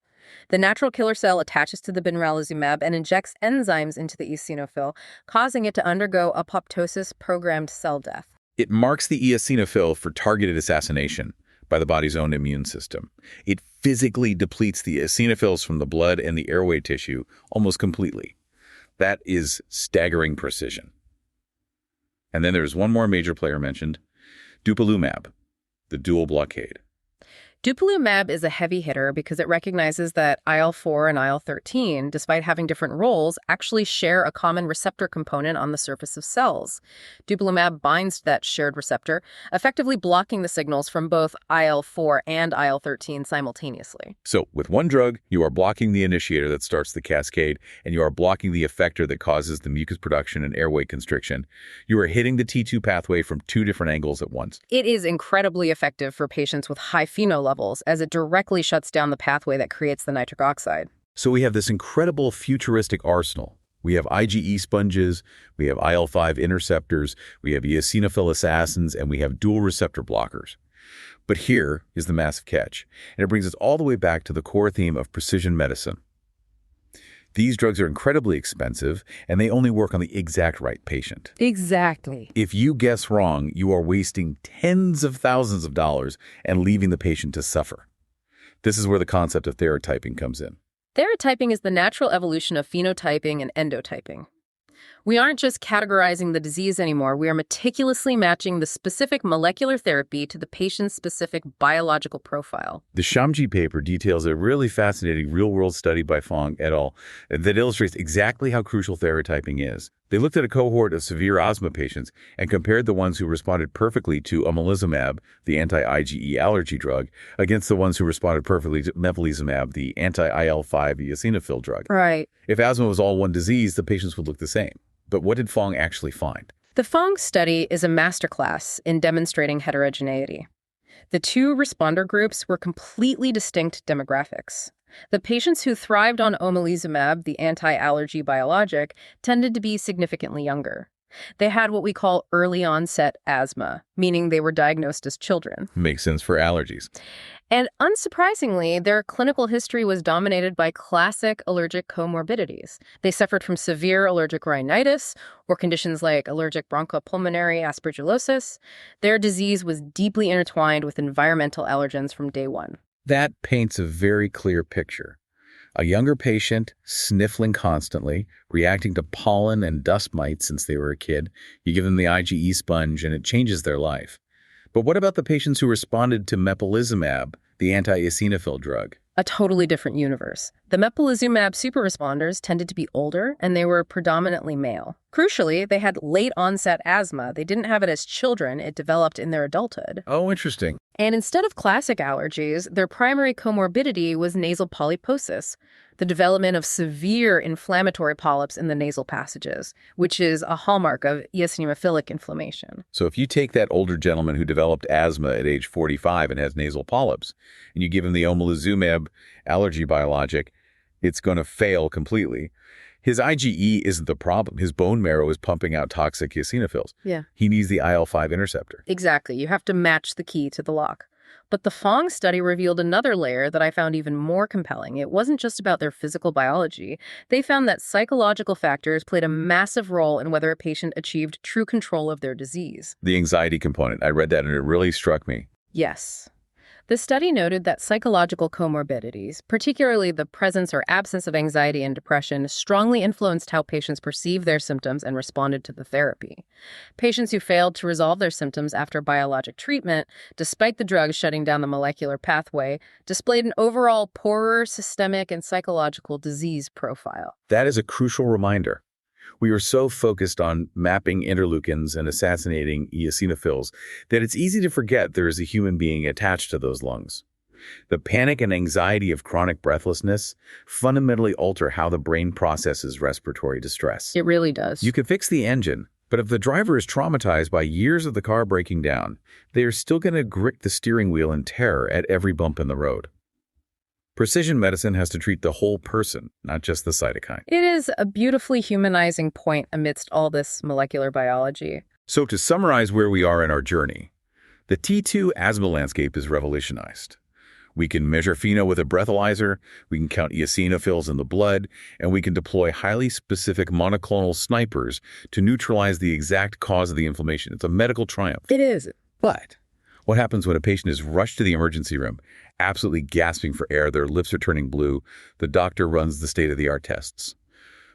The natural killer cell attaches to the benralizumab and injects enzymes into the eosinophil, causing it to undergo apoptosis-programmed cell death. It marks the eosinophil for targeted assassination by the body's own immune system. It physically depletes the eosinophils from the blood and the airway tissue almost completely. That is staggering precision. And then there's one more major player mentioned, dupilumab, the dual blockade. Dupilumab is a heavy hitter because it recognizes that IL-4 and IL-13, despite having different roles, actually share a common receptor component on the surface of cells. Dupilumab binds to that shared receptor, effectively blocking the signals from both IL-4 and IL-13 simultaneously. So with one drug, you are blocking the initiator that starts the cascade, and you are blocking the effector that causes the mucus production and airway constriction. You are hitting the T2 pathway from two different angles at once. It is incredibly effective for patients with high FeNO levels, as it directly shuts down the pathway that creates the nitric oxide. So we have this incredible futuristic arsenal. We have IgE sponges, we have IL-5 interceptors, we have eosinophil assassins, and we have dual receptor blockers. But here is the massive catch, and it brings us all the way back to the core theme of precision medicine. These drugs are incredibly expensive, and they only work on the exact right patient. Exactly. If you guess wrong, you are wasting tens of thousands of dollars and leaving the patient to suffer. This is where the concept of phenotyping comes in. Phenotyping is the natural evolution of phenotyping and endotyping. We aren't just categorizing the disease anymore. We are meticulously matching the specific molecular therapy to the patient's specific biological profile. The Shamji paper details a really fascinating real-world study by Fong et al. That illustrates exactly how crucial phenotyping is. They looked at a cohort of severe asthma patients and compared the ones who responded perfectly to omalizumab, the anti-IgE allergy drug, against the ones who responded perfectly to mepolizumab, the anti-IL-5 eosinophil drug. Right. If asthma was all one disease, the patients would look the same. But what did Fong actually find? The Fong study is a masterclass in demonstrating heterogeneity. The two responder groups were completely distinct demographics. The patients who thrived on omalizumab, the anti-allergy biologic, tended to be significantly younger. They had what we call early onset asthma, meaning they were diagnosed as children. Makes sense for allergies. And unsurprisingly, their clinical history was dominated by classic allergic comorbidities. They suffered from severe allergic rhinitis or conditions like allergic bronchopulmonary aspergillosis. Their disease was deeply intertwined with environmental allergens from day one. That paints a very clear picture. A younger patient, sniffling constantly, reacting to pollen and dust mites since they were a kid. You give them the IgE sponge and it changes their life. But what about the patients who responded to mepolizumab, the anti-eosinophil drug? A totally different universe. The mepolizumab superresponders tended to be older, and they were predominantly male. Crucially, they had late-onset asthma. They didn't have it as children. It developed in their adulthood. Oh, interesting. And instead of classic allergies, their primary comorbidity was nasal polyposis, the development of severe inflammatory polyps in the nasal passages, which is a hallmark of eosinophilic inflammation. So if you take that older gentleman who developed asthma at age 45 and has nasal polyps, and you give him the omalizumab allergy biologic, it's going to fail completely. His IgE isn't the problem. His bone marrow is pumping out toxic eosinophils. Yeah. He needs the IL-5 interceptor. Exactly. You have to match the key to the lock. But the Fong study revealed another layer that I found even more compelling. It wasn't just about their physical biology. They found that psychological factors played a massive role in whether a patient achieved true control of their disease. The anxiety component. I read that and it really struck me. Yes. The study noted that psychological comorbidities, particularly the presence or absence of anxiety and depression, strongly influenced how patients perceived their symptoms and responded to the therapy. Patients who failed to resolve their symptoms after biologic treatment, despite the drug shutting down the molecular pathway, displayed an overall poorer systemic and psychological disease profile. That is a crucial reminder. We are so focused on mapping interleukins and assassinating eosinophils that it's easy to forget there is a human being attached to those lungs. The panic and anxiety of chronic breathlessness fundamentally alter how the brain processes respiratory distress. It really does. You can fix the engine, but if the driver is traumatized by years of the car breaking down, they are still going to grip the steering wheel in terror at every bump in the road. Precision medicine has to treat the whole person, not just the cytokine. It is a beautifully humanizing point amidst all this molecular biology. So to summarize where we are in our journey, the T2 asthma landscape is revolutionized. We can measure FeNO with a breathalyzer, we can count eosinophils in the blood, and we can deploy highly specific monoclonal snipers to neutralize the exact cause of the inflammation. It's a medical triumph. It is. But what happens when a patient is rushed to the emergency room, absolutely gasping for air, their lips are turning blue, the doctor runs the state-of-the-art tests?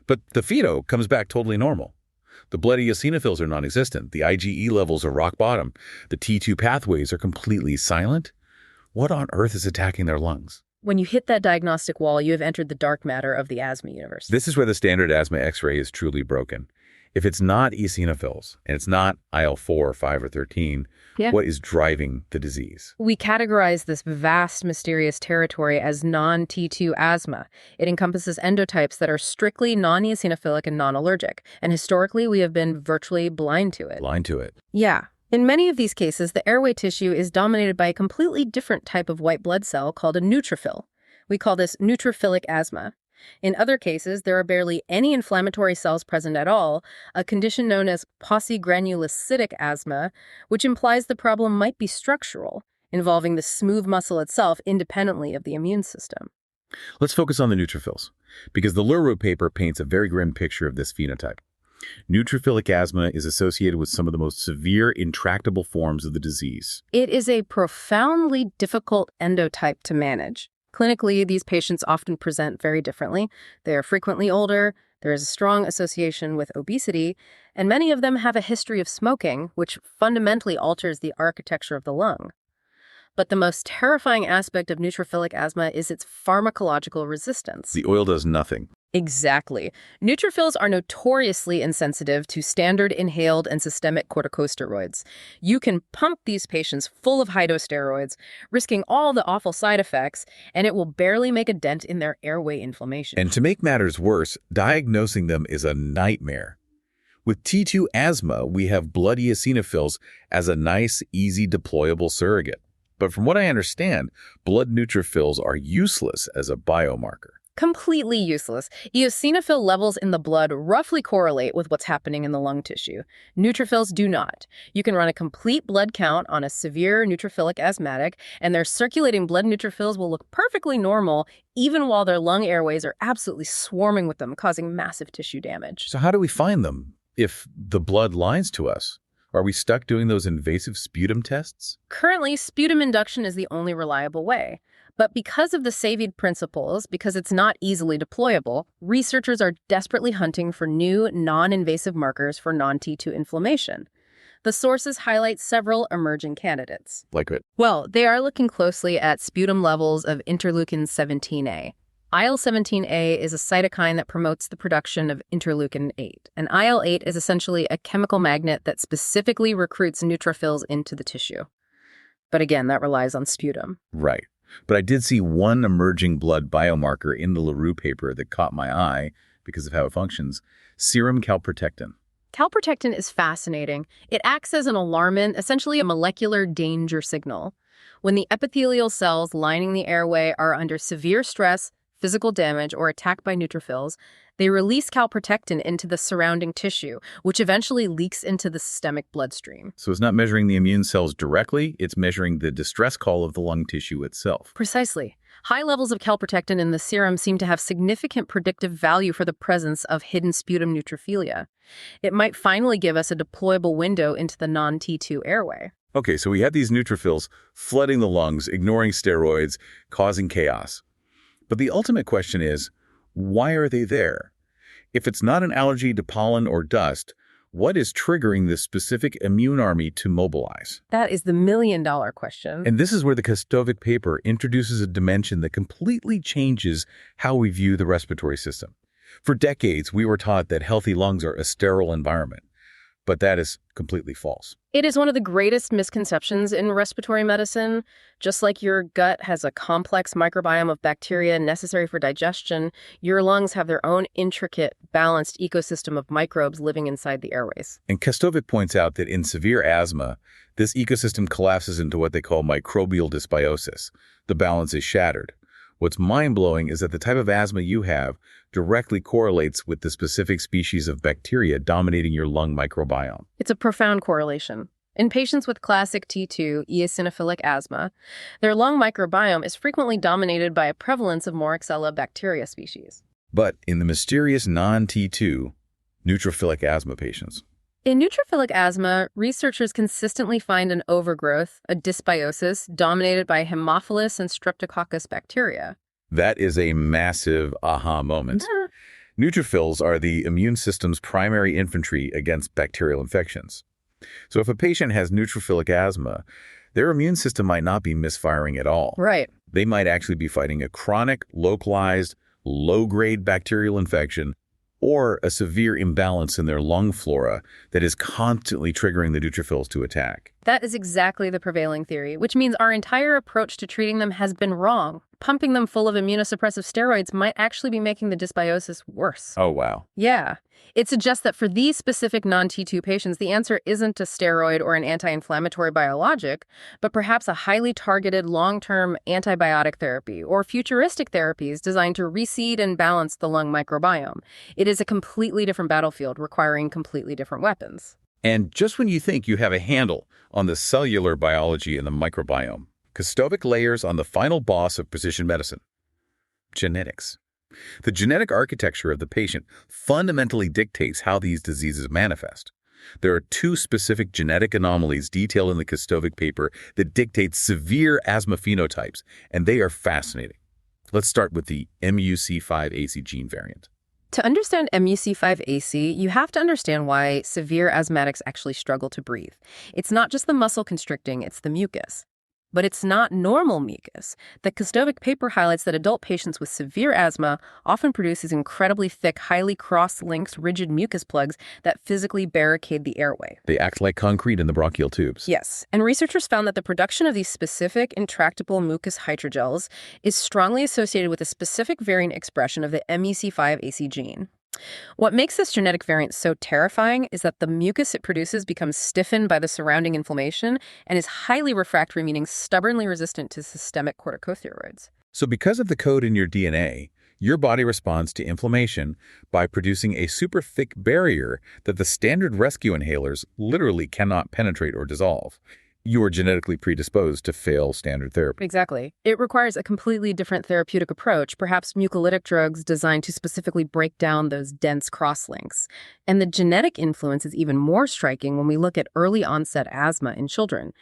But the FeNO comes back totally normal. The blood eosinophils are non-existent, the IgE levels are rock bottom, the T2 pathways are completely silent. What on earth is attacking their lungs? When you hit that diagnostic wall, you have entered the dark matter of the asthma universe. This is where the standard asthma X-ray is truly broken. If it's not eosinophils, and it's not IL-4, 5, or 13, what is driving the disease? We categorize this vast, mysterious territory as non-T2 asthma. It encompasses endotypes that are strictly non-eosinophilic and non-allergic, and historically we have been virtually blind to it. Blind to it. Yeah. In many of these cases, the airway tissue is dominated by a completely different type of white blood cell called a neutrophil. We call this neutrophilic asthma. In other cases, there are barely any inflammatory cells present at all, a condition known as paucigranulocytic asthma, which implies the problem might be structural, involving the smooth muscle itself independently of the immune system. Let's focus on the neutrophils, because the Leroux paper paints a very grim picture of this phenotype. Neutrophilic asthma is associated with some of the most severe, intractable forms of the disease. It is a profoundly difficult endotype to manage. Clinically, these patients often present very differently. They are frequently older, there is a strong association with obesity, and many of them have a history of smoking, which fundamentally alters the architecture of the lung. But the most terrifying aspect of neutrophilic asthma is its pharmacological resistance. The oil does nothing. Exactly. Neutrophils are notoriously insensitive to standard inhaled and systemic corticosteroids. You can pump these patients full of high-dose steroids, risking all the awful side effects, and it will barely make a dent in their airway inflammation. And to make matters worse, diagnosing them is a nightmare. With T2 asthma, we have blood eosinophils as a nice, easy, deployable surrogate. But from what I understand, blood neutrophils are useless as a biomarker. Completely useless. Eosinophil levels in the blood roughly correlate with what's happening in the lung tissue. Neutrophils do not. You can run a complete blood count on a severe neutrophilic asthmatic, and their circulating blood neutrophils will look perfectly normal, even while their lung airways are absolutely swarming with them, causing massive tissue damage. So how do we find them if the blood lies to us? Are we stuck doing those invasive sputum tests? Currently, sputum induction is the only reliable way. But because of the Savid principles, because it's not easily deployable, researchers are desperately hunting for new, non-invasive markers for non-T2 inflammation. The sources highlight several emerging candidates. Like it? Well, they are looking closely at sputum levels of interleukin-17A. IL-17A is a cytokine that promotes the production of interleukin-8, and IL-8 is essentially a chemical magnet that specifically recruits neutrophils into the tissue. But again, that relies on sputum. Right. But I did see one emerging blood biomarker in the LaRue paper that caught my eye because of how it functions: serum calprotectin. Calprotectin is fascinating. It acts as an alarmant, essentially a molecular danger signal. When the epithelial cells lining the airway are under severe stress, physical damage, or attacked by neutrophils, they release calprotectin into the surrounding tissue, which eventually leaks into the systemic bloodstream. So it's not measuring the immune cells directly, it's measuring the distress call of the lung tissue itself. Precisely. High levels of calprotectin in the serum seem to have significant predictive value for the presence of hidden sputum neutrophilia. It might finally give us a deployable window into the non-T2 airway. Okay, so we have these neutrophils flooding the lungs, ignoring steroids, causing chaos. But the ultimate question is, why are they there? If it's not an allergy to pollen or dust, what is triggering this specific immune army to mobilize? That is the million-dollar question. And this is where the Kostovic paper introduces a dimension that completely changes how we view the respiratory system. For decades, we were taught that healthy lungs are a sterile environment, but that is completely false. It is one of the greatest misconceptions in respiratory medicine. Just like your gut has a complex microbiome of bacteria necessary for digestion, your lungs have their own intricate, balanced ecosystem of microbes living inside the airways. And Kostovic points out that in severe asthma, this ecosystem collapses into what they call microbial dysbiosis. The balance is shattered. What's mind-blowing is that the type of asthma you have directly correlates with the specific species of bacteria dominating your lung microbiome. It's a profound correlation. In patients with classic T2 eosinophilic asthma, their lung microbiome is frequently dominated by a prevalence of Moraxella bacteria species. But in the mysterious non-T2 neutrophilic asthma patients, in neutrophilic asthma, researchers consistently find an overgrowth, a dysbiosis, dominated by Haemophilus and Streptococcus bacteria. that is a massive aha moment. Neutrophils are the immune system's primary infantry against bacterial infections. So if a patient has neutrophilic asthma, their immune system might not be misfiring at all. Right. They might actually be fighting a chronic, localized, low-grade bacterial infection or a severe imbalance in their lung flora that is constantly triggering the neutrophils to attack. That is exactly the prevailing theory, which means our entire approach to treating them has been wrong. Pumping them full of immunosuppressive steroids might actually be making the dysbiosis worse. Oh, wow. Yeah. It suggests that for these specific non-T2 patients, the answer isn't a steroid or an anti-inflammatory biologic, but perhaps a highly targeted long-term antibiotic therapy or futuristic therapies designed to reseed and balance the lung microbiome. It is a completely different battlefield requiring completely different weapons. And just when you think you have a handle on the cellular biology and the microbiome, Kostovic layers on the final boss of precision medicine: genetics. The genetic architecture of the patient fundamentally dictates how these diseases manifest. There are two specific genetic anomalies detailed in the Kostovic paper that dictate severe asthma phenotypes, and they are fascinating. Let's start with the MUC5AC gene variant. To understand MUC5AC, you have to understand why severe asthmatics actually struggle to breathe. It's not just the muscle constricting, it's the mucus. But it's not normal mucus. The Kostovic paper highlights that adult patients with severe asthma often produce these incredibly thick, highly cross-linked, rigid mucus plugs that physically barricade the airway. They act like concrete in the bronchial tubes. Yes, and researchers found that the production of these specific intractable mucus hydrogels is strongly associated with a specific variant expression of the MUC5AC gene. What makes this genetic variant so terrifying is that the mucus it produces becomes stiffened by the surrounding inflammation and is highly refractory, meaning stubbornly resistant to systemic corticosteroids. So because of the code in your DNA, Your body responds to inflammation by producing a super thick barrier that the standard rescue inhalers literally cannot penetrate or dissolve. You are genetically predisposed to fail standard therapy. Exactly. It requires a completely different therapeutic approach, perhaps mucolytic drugs designed to specifically break down those dense crosslinks. And the genetic influence is even more striking when we look at early onset asthma in children.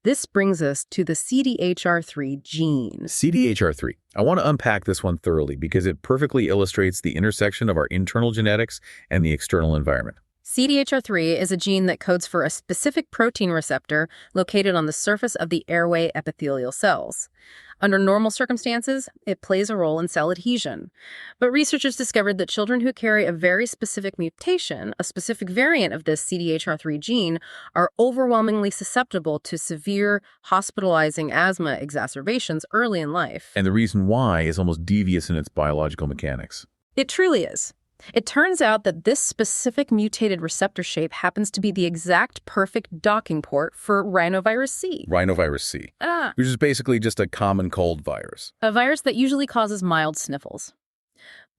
This brings us to the CDHR3 gene. CDHR3. I want to unpack this one thoroughly because it perfectly illustrates the intersection of our internal genetics and the external environment. CDHR3 is a gene that codes for a specific protein receptor located on the surface of the airway epithelial cells. Under normal circumstances, it plays a role in cell adhesion. But researchers discovered that children who carry a very specific mutation, a specific variant of this CDHR3 gene, are overwhelmingly susceptible to severe hospitalizing asthma exacerbations early in life. And the reason why is almost devious in its biological mechanics. It truly is. It turns out that this specific mutated receptor shape happens to be the exact perfect docking port for rhinovirus C. Rhinovirus C, which is basically just a common cold virus. A virus that usually causes mild sniffles.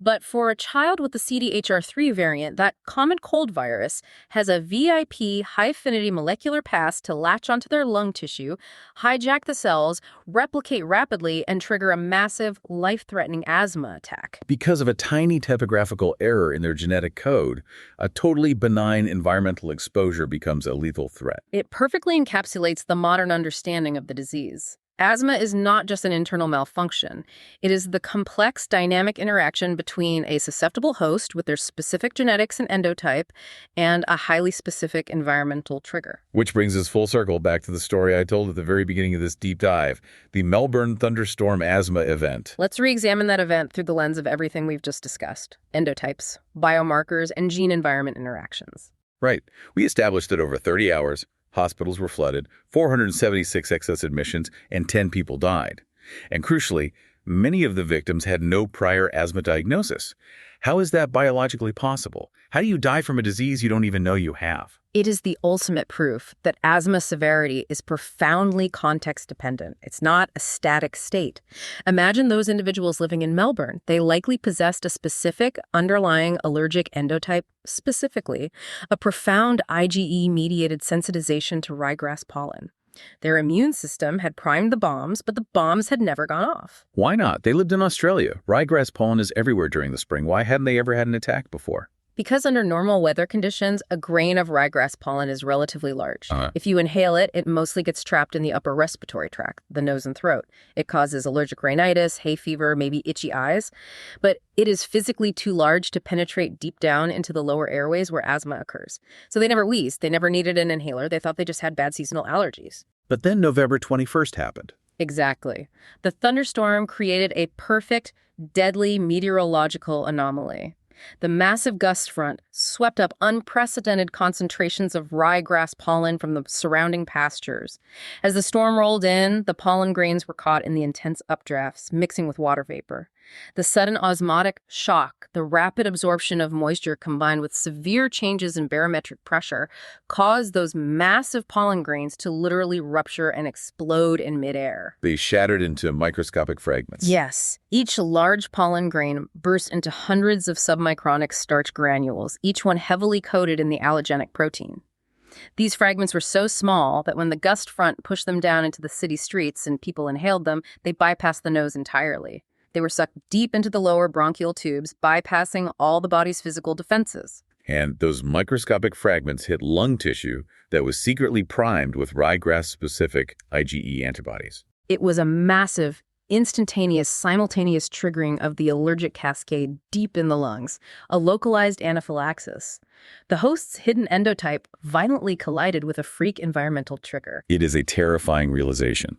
But for a child with the CDHR3 variant, that common cold virus has a VIP high-affinity molecular pass to latch onto their lung tissue, hijack the cells, replicate rapidly, and trigger a massive, life-threatening asthma attack. Because of a tiny typographical error in their genetic code, a totally benign environmental exposure becomes a lethal threat. It perfectly encapsulates the modern understanding of the disease. Asthma is not just an internal malfunction. It is the complex dynamic interaction between a susceptible host with their specific genetics and endotype and a highly specific environmental trigger. Which brings us full circle back to the story I told at the very beginning of this deep dive, the Melbourne thunderstorm asthma event. Let's re-examine that event through the lens of everything we've just discussed: endotypes, biomarkers, and gene-environment interactions. Right. We established that over 30 hours, hospitals were flooded, 476 excess admissions, and 10 people died. And crucially, many of the victims had no prior asthma diagnosis. How is that biologically possible? How do you die from a disease you don't even know you have? It is the ultimate proof that asthma severity is profoundly context-dependent. It's not a static state. Imagine those individuals living in Melbourne. They likely possessed a specific underlying allergic endotype, specifically a profound IgE-mediated sensitization to ryegrass pollen. Their immune system had primed the bombs, but the bombs had never gone off. Why not? They lived in Australia. Ryegrass pollen is everywhere during the spring. Why hadn't they ever had an attack before? Because under normal weather conditions, a grain of ryegrass pollen is relatively large. If you inhale it, it mostly gets trapped in the upper respiratory tract, the nose and throat. It causes allergic rhinitis, hay fever, maybe itchy eyes. But it is physically too large to penetrate deep down into the lower airways where asthma occurs. So they never wheezed. They never needed an inhaler. They thought they just had bad seasonal allergies. But then November 21st happened. Exactly. The thunderstorm created a perfect, deadly meteorological anomaly. The massive gust front swept up unprecedented concentrations of ryegrass pollen from the surrounding pastures. As the storm rolled in, the pollen grains were caught in the intense updrafts, mixing with water vapor. The sudden osmotic shock, the rapid absorption of moisture combined with severe changes in barometric pressure, caused those massive pollen grains to literally rupture and explode in midair. They shattered into microscopic fragments. Yes. Each large pollen grain burst into hundreds of submicronic starch granules, each one heavily coated in the allergenic protein. These fragments were so small that when the gust front pushed them down into the city streets and people inhaled them, they bypassed the nose entirely. They were sucked deep into the lower bronchial tubes, bypassing all the body's physical defenses. And those microscopic fragments hit lung tissue that was secretly primed with ryegrass-specific IgE antibodies. It was a massive, instantaneous, simultaneous triggering of the allergic cascade deep in the lungs, a localized anaphylaxis. The host's hidden endotype violently collided with a freak environmental trigger. It is a terrifying realization.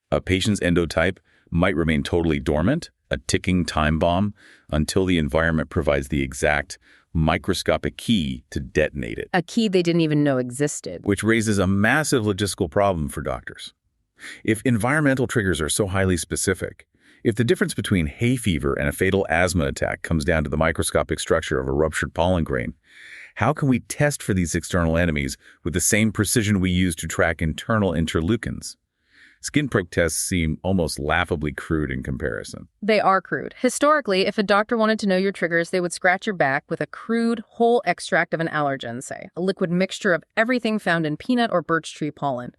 A patient's endotype might remain totally dormant, a ticking time bomb, until the environment provides the exact microscopic key to detonate it. A key they didn't even know existed. Which raises a massive logistical problem for doctors. If environmental triggers are so highly specific, if the difference between hay fever and a fatal asthma attack comes down to the microscopic structure of a ruptured pollen grain, how can we test for these external enemies with the same precision we use to track internal interleukins? Skin prick tests seem almost laughably crude in comparison. They are crude. Historically, if a doctor wanted to know your triggers, they would scratch your back with a crude, whole extract of an allergen, say, a liquid mixture of everything found in peanut or birch tree pollen.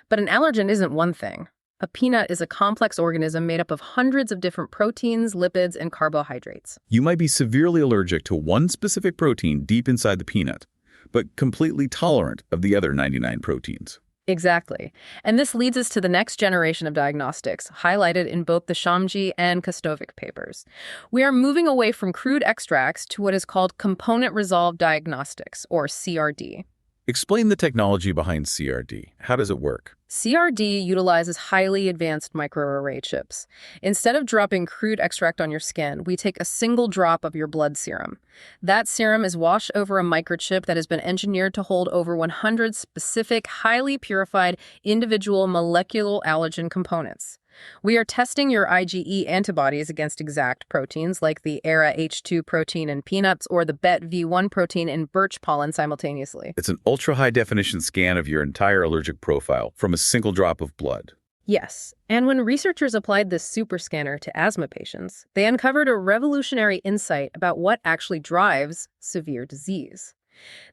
But an allergen isn't one thing. A peanut is a complex organism made up of hundreds of different proteins, lipids, and carbohydrates. You might be severely allergic to one specific protein deep inside the peanut, but completely tolerant of the other 99 proteins. Exactly. And this leads us to the next generation of diagnostics, highlighted in both the Shamji and Kostovic papers. We are moving away from crude extracts to what is called component-resolved diagnostics, or CRD. Explain the technology behind CRD. How does it work? CRD utilizes highly advanced microarray chips. Instead of dropping crude extract on your skin, we take a single drop of your blood serum. That serum is washed over a microchip that has been engineered to hold over 100 specific, highly purified, individual molecular allergen components. We are testing your IgE antibodies against exact proteins like the ERA H2 protein in peanuts or the BET V1 protein in birch pollen simultaneously. It's an ultra-high-definition scan of your entire allergic profile from a single drop of blood. Yes, and when researchers applied this super scanner to asthma patients, they uncovered a revolutionary insight about what actually drives severe disease.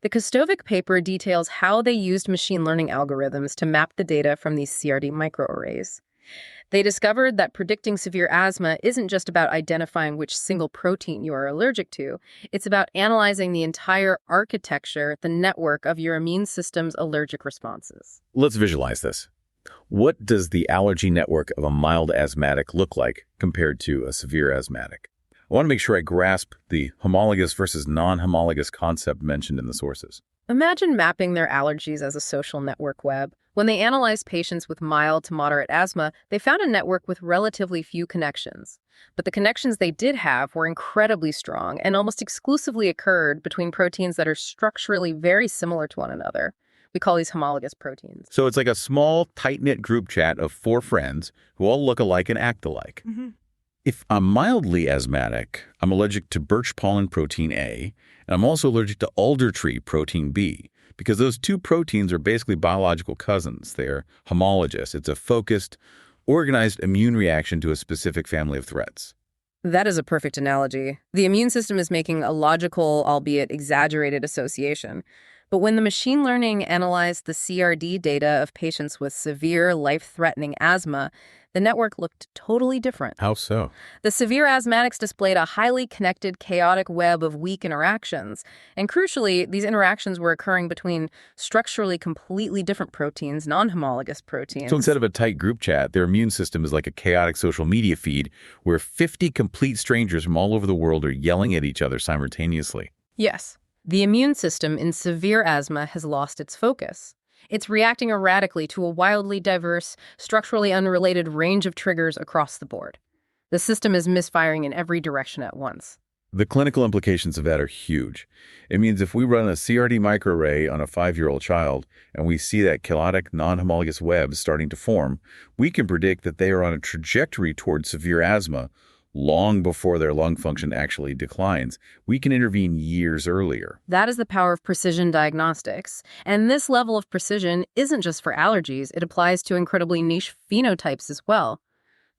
The Kostovic paper details how they used machine learning algorithms to map the data from these CRD microarrays. They discovered that predicting severe asthma isn't just about identifying which single protein you are allergic to. It's about analyzing the entire architecture, the network of your immune system's allergic responses. Let's visualize this. What does the allergy network of a mild asthmatic look like compared to a severe asthmatic? I want to make sure I grasp the homologous versus non-homologous concept mentioned in the sources. Imagine mapping their allergies as a social network web. When they analyzed patients with mild to moderate asthma, they found a network with relatively few connections. But the connections they did have were incredibly strong and almost exclusively occurred between proteins that are structurally very similar to one another. We call these homologous proteins. So it's like a small, tight-knit group chat of 4 friends who all look alike and act alike. Mm-hmm. If I'm mildly asthmatic, I'm allergic to birch pollen protein A, and I'm also allergic to alder tree protein B, because those two proteins are basically biological cousins. They're homologous. It's a focused, organized immune reaction to a specific family of threats. That is a perfect analogy. The immune system is making a logical, albeit exaggerated, association. But when the machine learning analyzed the CRD data of patients with severe, life-threatening asthma, the network looked totally different. How so? The severe asthmatics displayed a highly connected, chaotic web of weak interactions. And crucially, these interactions were occurring between structurally completely different proteins, non-homologous proteins. So instead of a tight group chat, their immune system is like a chaotic social media feed where 50 complete strangers from all over the world are yelling at each other simultaneously. Yes. The immune system in severe asthma has lost its focus. It's reacting erratically to a wildly diverse, structurally unrelated range of triggers across the board. The system is misfiring in every direction at once. The clinical implications of that are huge. It means if we run a CRD microarray on a 5-year-old child and we see that chaotic, non-homologous web starting to form, we can predict that they are on a trajectory towards severe asthma long before their lung function actually declines. We can intervene years earlier. That is the power of precision diagnostics. And this level of precision isn't just for allergies. It applies to incredibly niche phenotypes as well.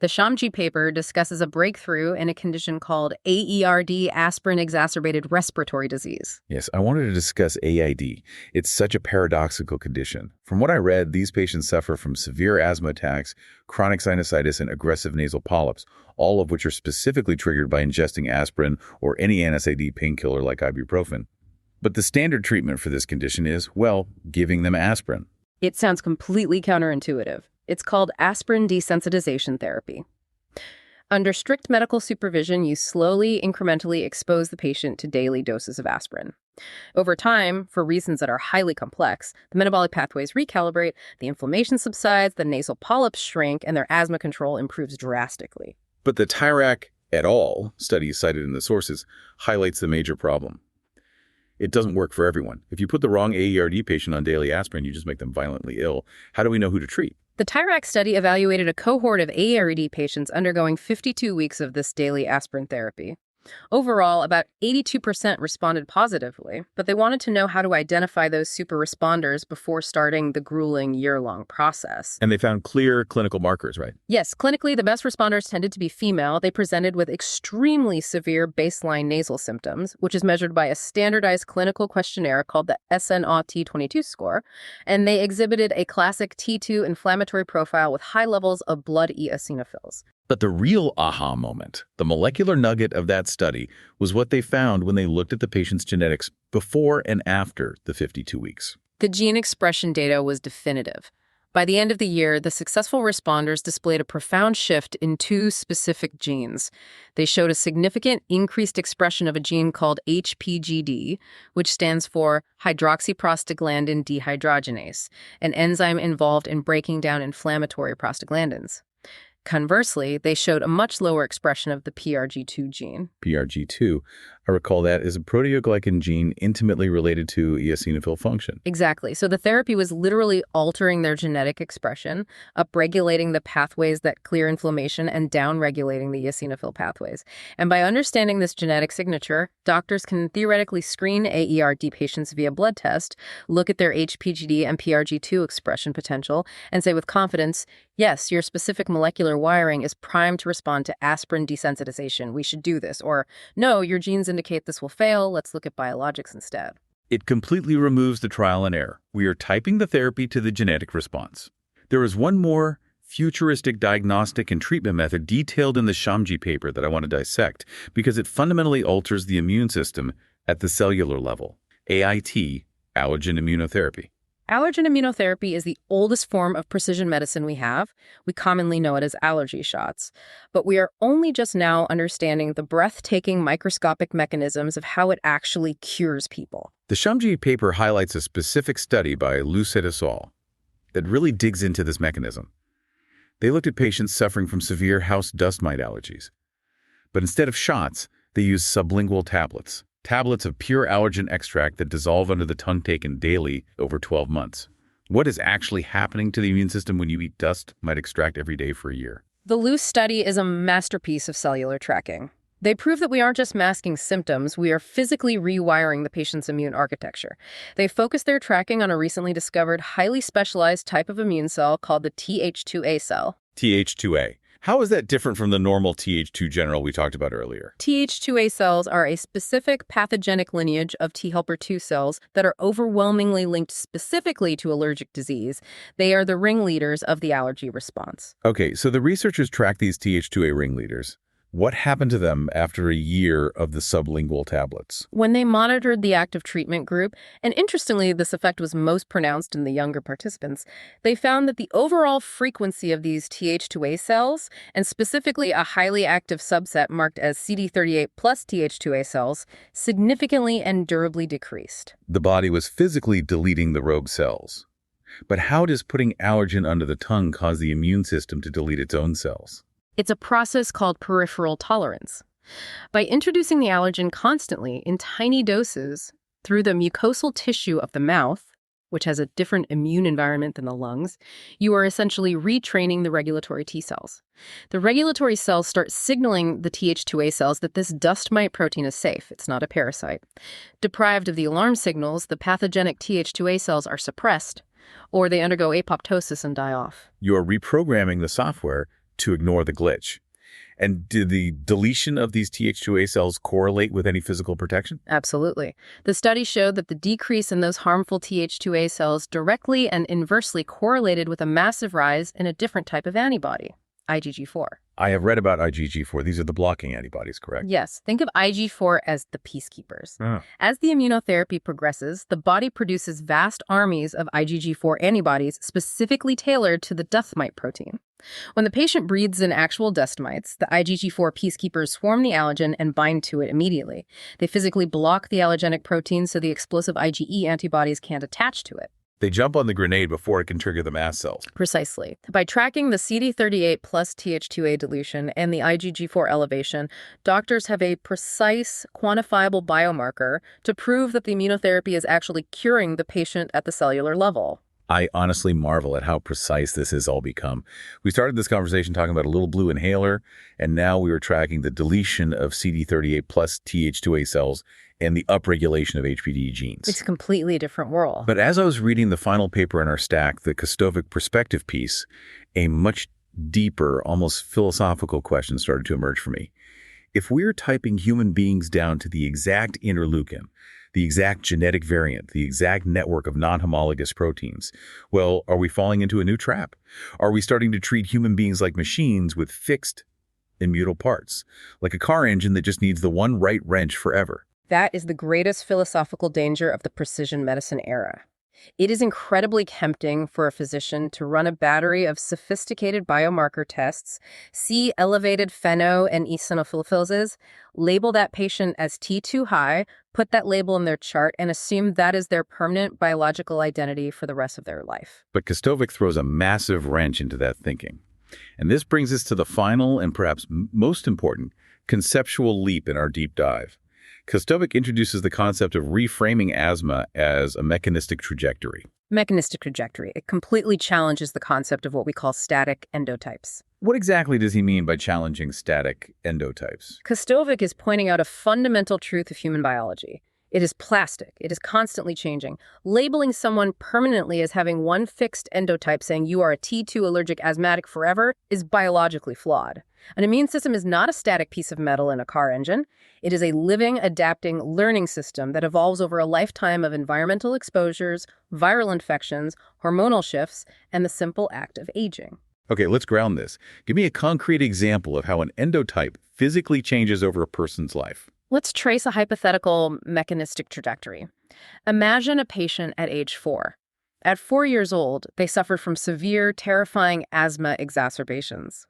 The Shamji paper discusses a breakthrough in a condition called AERD, aspirin-exacerbated respiratory disease. Yes, I wanted to discuss AID. It's such a paradoxical condition. From what I read, these patients suffer from severe asthma attacks, chronic sinusitis, and aggressive nasal polyps, all of which are specifically triggered by ingesting aspirin or any NSAID painkiller like ibuprofen. But the standard treatment for this condition is, well, giving them aspirin. It sounds completely counterintuitive. It's called aspirin desensitization therapy. Under strict medical supervision, you slowly, incrementally expose the patient to daily doses of aspirin. Over time, for reasons that are highly complex, the metabolic pathways recalibrate, the inflammation subsides, the nasal polyps shrink, and their asthma control improves drastically. But the Tyrak et al. Study cited in the sources highlights the major problem. It doesn't work for everyone. If you put the wrong AERD patient on daily aspirin, you just make them violently ill. How do we know who to treat? The Tyrak study evaluated a cohort of AERD patients undergoing 52 weeks of this daily aspirin therapy. Overall, about 82% responded positively, but they wanted to know how to identify those super responders before starting the grueling year-long process. And they found clear clinical markers, right? Yes, clinically, the best responders tended to be female. They presented with extremely severe baseline nasal symptoms, which is measured by a standardized clinical questionnaire called the SNOT-22 score, and they exhibited a classic T2 inflammatory profile with high levels of blood eosinophils. But the real aha moment, the molecular nugget of that study, was what they found when they looked at the patient's genetics before and after the 52 weeks. The gene expression data was definitive. By the end of the year, the successful responders displayed a profound shift in two specific genes. They showed a significant increased expression of a gene called HPGD, which stands for hydroxyprostaglandin dehydrogenase, an enzyme involved in breaking down inflammatory prostaglandins. Conversely, they showed a much lower expression of the PRG2 gene. PRG2, I recall that is a proteoglycan gene intimately related to eosinophil function. Exactly. So the therapy was literally altering their genetic expression, upregulating the pathways that clear inflammation and downregulating the eosinophil pathways. And by understanding this genetic signature, doctors can theoretically screen AERD patients via blood test, look at their HPGD and PRG2 expression potential, and say with confidence, yes, your specific molecular wiring is primed to respond to aspirin desensitization. We should do this. Or, no, your genes indicate this will fail. Let's look at biologics instead. It completely removes the trial and error. We are typing the therapy to the genetic response. There is one more futuristic diagnostic and treatment method detailed in the Shamji paper that I want to dissect because it fundamentally alters the immune system at the cellular level. AIT, allergen immunotherapy. Allergen immunotherapy is the oldest form of precision medicine we have. We commonly know it as allergy shots. But we are only just now understanding the breathtaking microscopic mechanisms of how it actually cures people. The Shamji paper highlights a specific study by Lucet et al. That really digs into this mechanism. They looked at patients suffering from severe house dust mite allergies. But instead of shots, they used sublingual tablets. Tablets of pure allergen extract that dissolve under the tongue taken daily over 12 months. What is actually happening to the immune system when you eat dust mite extract every day for a year? The Luce study is a masterpiece of cellular tracking. They prove that we aren't just masking symptoms, we are physically rewiring the patient's immune architecture. They focus their tracking on a recently discovered, highly specialized type of immune cell called the Th2A cell. Th2A. How is that different from the normal Th2 general we talked about earlier? Th2A cells are a specific pathogenic lineage of T helper 2 cells that are overwhelmingly linked specifically to allergic disease. They are the ringleaders of the allergy response. Okay, so the researchers tracked these Th2A ringleaders. What happened to them after a year of the sublingual tablets? When they monitored the active treatment group, and interestingly, this effect was most pronounced in the younger participants, they found that the overall frequency of these Th2A cells, and specifically a highly active subset marked as CD38 plus Th2A cells, significantly and durably decreased. The body was physically deleting the rogue cells. But how does putting allergen under the tongue cause the immune system to delete its own cells? It's a process called peripheral tolerance. By introducing the allergen constantly in tiny doses through the mucosal tissue of the mouth, which has a different immune environment than the lungs, you are essentially retraining the regulatory T cells. The regulatory cells start signaling the Th2A cells that this dust mite protein is safe. It's not a parasite. Deprived of the alarm signals, the pathogenic Th2A cells are suppressed, or they undergo apoptosis and die off. You are reprogramming the software to ignore the glitch. And did the deletion of these Th2A cells correlate with any physical protection? Absolutely. The study showed that the decrease in those harmful Th2A cells directly and inversely correlated with a massive rise in a different type of antibody, IgG4. I have read about IgG4. These are the blocking antibodies, correct? Yes. Think of IG4 as the peacekeepers. Oh. As the immunotherapy progresses, the body produces vast armies of IgG4 antibodies specifically tailored to the dust mite protein. When the patient breathes in actual dust mites, the IgG4 peacekeepers swarm the allergen and bind to it immediately. They physically block the allergenic protein so the explosive IgE antibodies can't attach to it. They jump on the grenade before it can trigger the mast cells. Precisely. By tracking the CD38 plus Th2A dilution and the IgG4 elevation, doctors have a precise, quantifiable biomarker to prove that the immunotherapy is actually curing the patient at the cellular level. I honestly marvel at how precise this has all become. We started this conversation talking about a little blue inhaler, and now we were tracking the deletion of CD38 plus Th2A cells and the upregulation of HPD genes. It's a completely different world. But as I was reading the final paper in our stack, the Kostovic perspective piece, a much deeper, almost philosophical question started to emerge for me. If we're typing human beings down to the exact interleukin, the exact genetic variant, the exact network of non-homologous proteins, well, are we falling into a new trap? Are we starting to treat human beings like machines with fixed, immutable parts, like a car engine that just needs the one right wrench forever? That is the greatest philosophical danger of the precision medicine era. It is incredibly tempting for a physician to run a battery of sophisticated biomarker tests, see elevated FeNO and eosinophils, label that patient as T2 high, put that label in their chart, and assume that is their permanent biological identity for the rest of their life. But Kostovic throws a massive wrench into that thinking. And this brings us to the final and perhaps most important conceptual leap in our deep dive. Kostovic introduces the concept of reframing asthma as a mechanistic trajectory. Mechanistic trajectory. It completely challenges the concept of what we call static endotypes. What exactly does he mean by challenging static endotypes? Kostovic is pointing out a fundamental truth of human biology. It is plastic. It is constantly changing. Labeling someone permanently as having one fixed endotype, saying you are a T2 allergic asthmatic forever, is biologically flawed. An immune system is not a static piece of metal in a car engine. It is a living, adapting, learning system that evolves over a lifetime of environmental exposures, viral infections, hormonal shifts, and the simple act of aging. Okay, let's ground this. Give me a concrete example of how an endotype physically changes over a person's life. Let's trace a hypothetical mechanistic trajectory. Imagine a patient at age 4. At 4 years old, they suffered from severe, terrifying asthma exacerbations.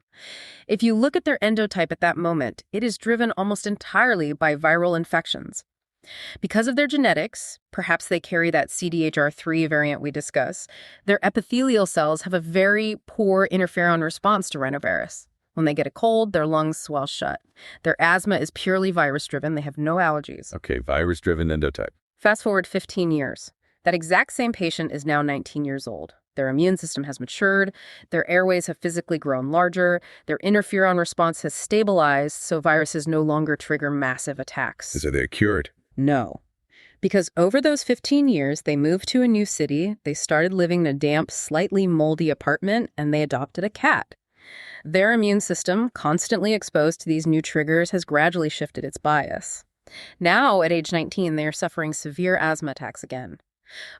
If you look at their endotype at that moment, it is driven almost entirely by viral infections. Because of their genetics, perhaps they carry that CDHR3 variant we discuss, their epithelial cells have a very poor interferon response to rhinovirus. When they get a cold, their lungs swell shut. Their asthma is purely virus-driven. They have no allergies. Okay, virus-driven endotype. Fast forward 15 years. That exact same patient is now 19 years old. Their immune system has matured, their airways have physically grown larger, their interferon response has stabilized, so viruses no longer trigger massive attacks. So they're cured? No. Because over those 15 years, they moved to a new city, they started living in a damp, slightly moldy apartment, and they adopted a cat. Their immune system, constantly exposed to these new triggers, has gradually shifted its bias. Now, at age 19, they are suffering severe asthma attacks again.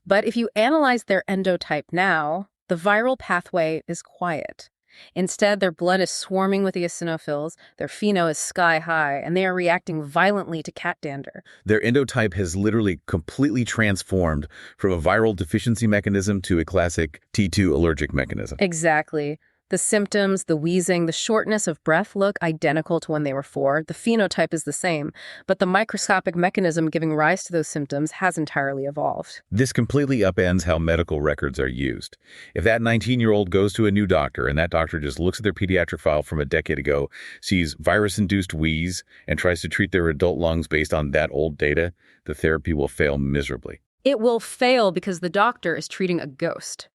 But if you analyze their endotype now, the viral pathway is quiet. Instead, their blood is swarming with eosinophils, their FeNO is sky high, and they are reacting violently to cat dander. Their endotype has literally completely transformed from a viral deficiency mechanism to a classic T2 allergic mechanism. Exactly. The symptoms, the wheezing, the shortness of breath look identical to when they were 4. The phenotype is the same, but the microscopic mechanism giving rise to those symptoms has entirely evolved. This completely upends how medical records are used. If that 19-year-old goes to a new doctor and that doctor just looks at their pediatric file from a decade ago, sees virus-induced wheeze, and tries to treat their adult lungs based on that old data, the therapy will fail miserably. It will fail because the doctor is treating a ghost.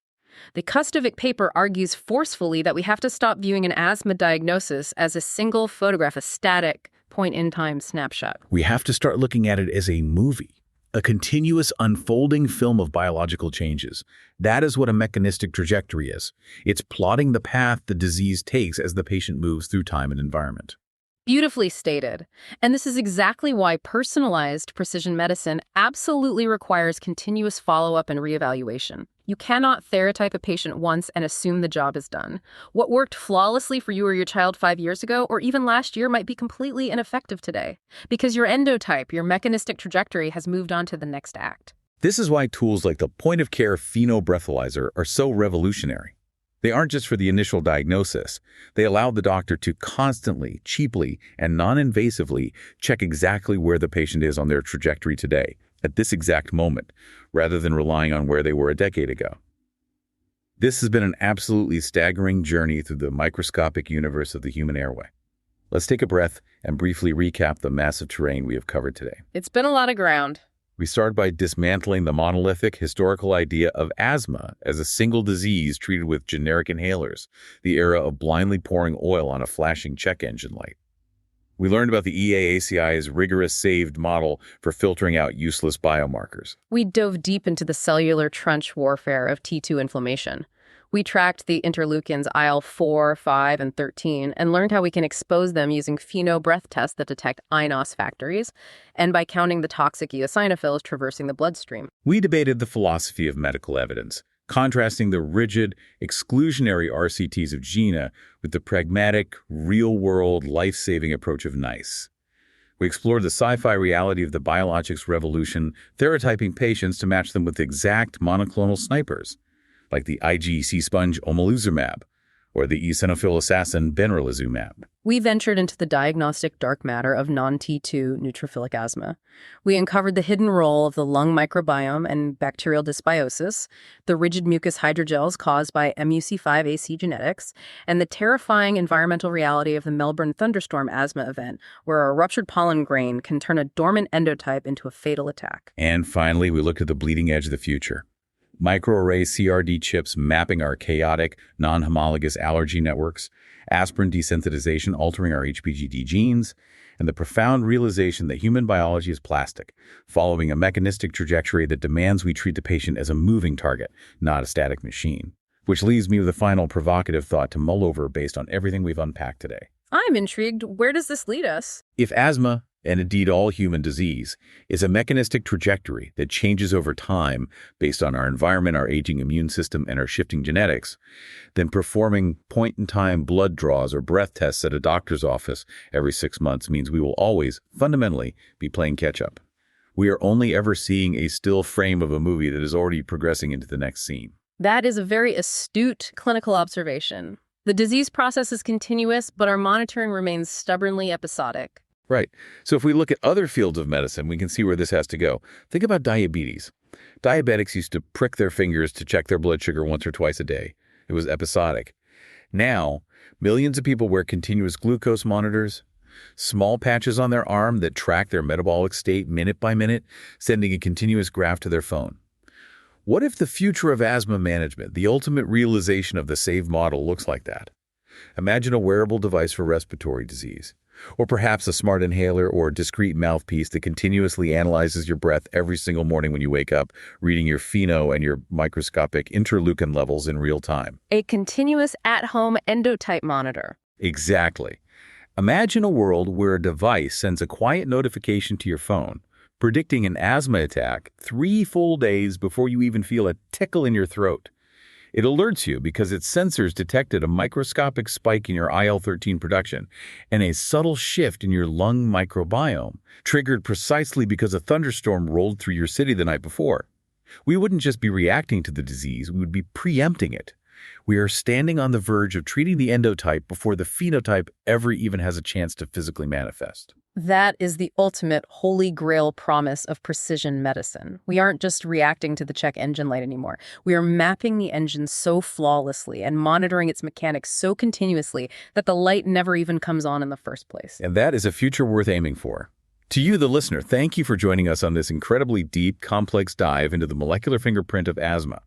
The Kostovic paper argues forcefully that we have to stop viewing an asthma diagnosis as a single photograph, a static, point-in-time snapshot. We have to start looking at it as a movie, a continuous unfolding film of biological changes. That is what a mechanistic trajectory is. It's plotting the path the disease takes as the patient moves through time and environment. Beautifully stated. And this is exactly why personalized precision medicine absolutely requires continuous follow-up and reevaluation. You cannot theratype a patient once and assume the job is done. What worked flawlessly for you or your child 5 years ago, or even last year, might be completely ineffective today, because your endotype, your mechanistic trajectory, has moved on to the next act. This is why tools like the point-of-care FeNO breathalyzer are so revolutionary. They aren't just for the initial diagnosis. They allow the doctor to constantly, cheaply, and non-invasively check exactly where the patient is on their trajectory today, at this exact moment, rather than relying on where they were a decade ago. This has been an absolutely staggering journey through the microscopic universe of the human airway. Let's take a breath and briefly recap the massive terrain we have covered today. It's been a lot of ground. We start by dismantling the monolithic historical idea of asthma as a single disease treated with generic inhalers, the era of blindly pouring oil on a flashing check engine light. We learned about the EAACI's rigorous saved model for filtering out useless biomarkers. We dove deep into the cellular trench warfare of T2 inflammation. We tracked the interleukins IL-4, 5, and 13 and learned how we can expose them using FeNO breath tests that detect iNOS factories and by counting the toxic eosinophils traversing the bloodstream. We debated the philosophy of medical evidence, contrasting the rigid, exclusionary RCTs of GINA with the pragmatic, real-world, life-saving approach of NICE. We explored the sci-fi reality of the biologics revolution, phenotyping patients to match them with exact monoclonal snipers, like the IgC sponge omalizumab or the eosinophil assassin benralizumab. We ventured into the diagnostic dark matter of non-T2 neutrophilic asthma. We uncovered the hidden role of the lung microbiome and bacterial dysbiosis, the rigid mucus hydrogels caused by MUC5AC genetics, and the terrifying environmental reality of the Melbourne thunderstorm asthma event, where a ruptured pollen grain can turn a dormant endotype into a fatal attack. And finally, we looked at the bleeding edge of the future. Microarray CRD chips mapping our chaotic, non-homologous allergy networks, aspirin desensitization altering our HPGD genes, and the profound realization that human biology is plastic, following a mechanistic trajectory that demands we treat the patient as a moving target, not a static machine. Which leaves me with a final provocative thought to mull over based on everything we've unpacked today. I'm intrigued. Where does this lead us? If asthma, and indeed all human disease, is a mechanistic trajectory that changes over time based on our environment, our aging immune system, and our shifting genetics, then performing point-in-time blood draws or breath tests at a doctor's office every 6 months means we will always, fundamentally, be playing catch-up. We are only ever seeing a still frame of a movie that is already progressing into the next scene. That is a very astute clinical observation. The disease process is continuous, but our monitoring remains stubbornly episodic. Right. So if we look at other fields of medicine, we can see where this has to go. Think about diabetes. Diabetics used to prick their fingers to check their blood sugar once or twice a day. It was episodic. Now, millions of people wear continuous glucose monitors, small patches on their arm that track their metabolic state minute by minute, sending a continuous graph to their phone. What if the future of asthma management, the ultimate realization of the SAVE model, looks like that? Imagine a wearable device for respiratory disease. Or perhaps a smart inhaler or a discrete mouthpiece that continuously analyzes your breath every single morning when you wake up, reading your FeNO and your microscopic interleukin levels in real time. A continuous at-home endotype monitor. Exactly. Imagine a world where a device sends a quiet notification to your phone, predicting an asthma attack 3 full days before you even feel a tickle in your throat. It alerts you because its sensors detected a microscopic spike in your IL-13 production and a subtle shift in your lung microbiome, triggered precisely because a thunderstorm rolled through your city the night before. We wouldn't just be reacting to the disease, we would be preempting it. We are standing on the verge of treating the endotype before the phenotype ever even has a chance to physically manifest. That is the ultimate holy grail promise of precision medicine. We aren't just reacting to the check engine light anymore. We are mapping the engine so flawlessly and monitoring its mechanics so continuously that the light never even comes on in the first place. And that is a future worth aiming for. To you, the listener, thank you for joining us on this incredibly deep, complex dive into the molecular fingerprint of asthma.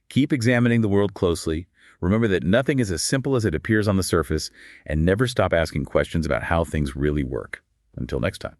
Keep examining the world closely. Remember that nothing is as simple as it appears on the surface, and never stop asking questions about how things really work. Until next time.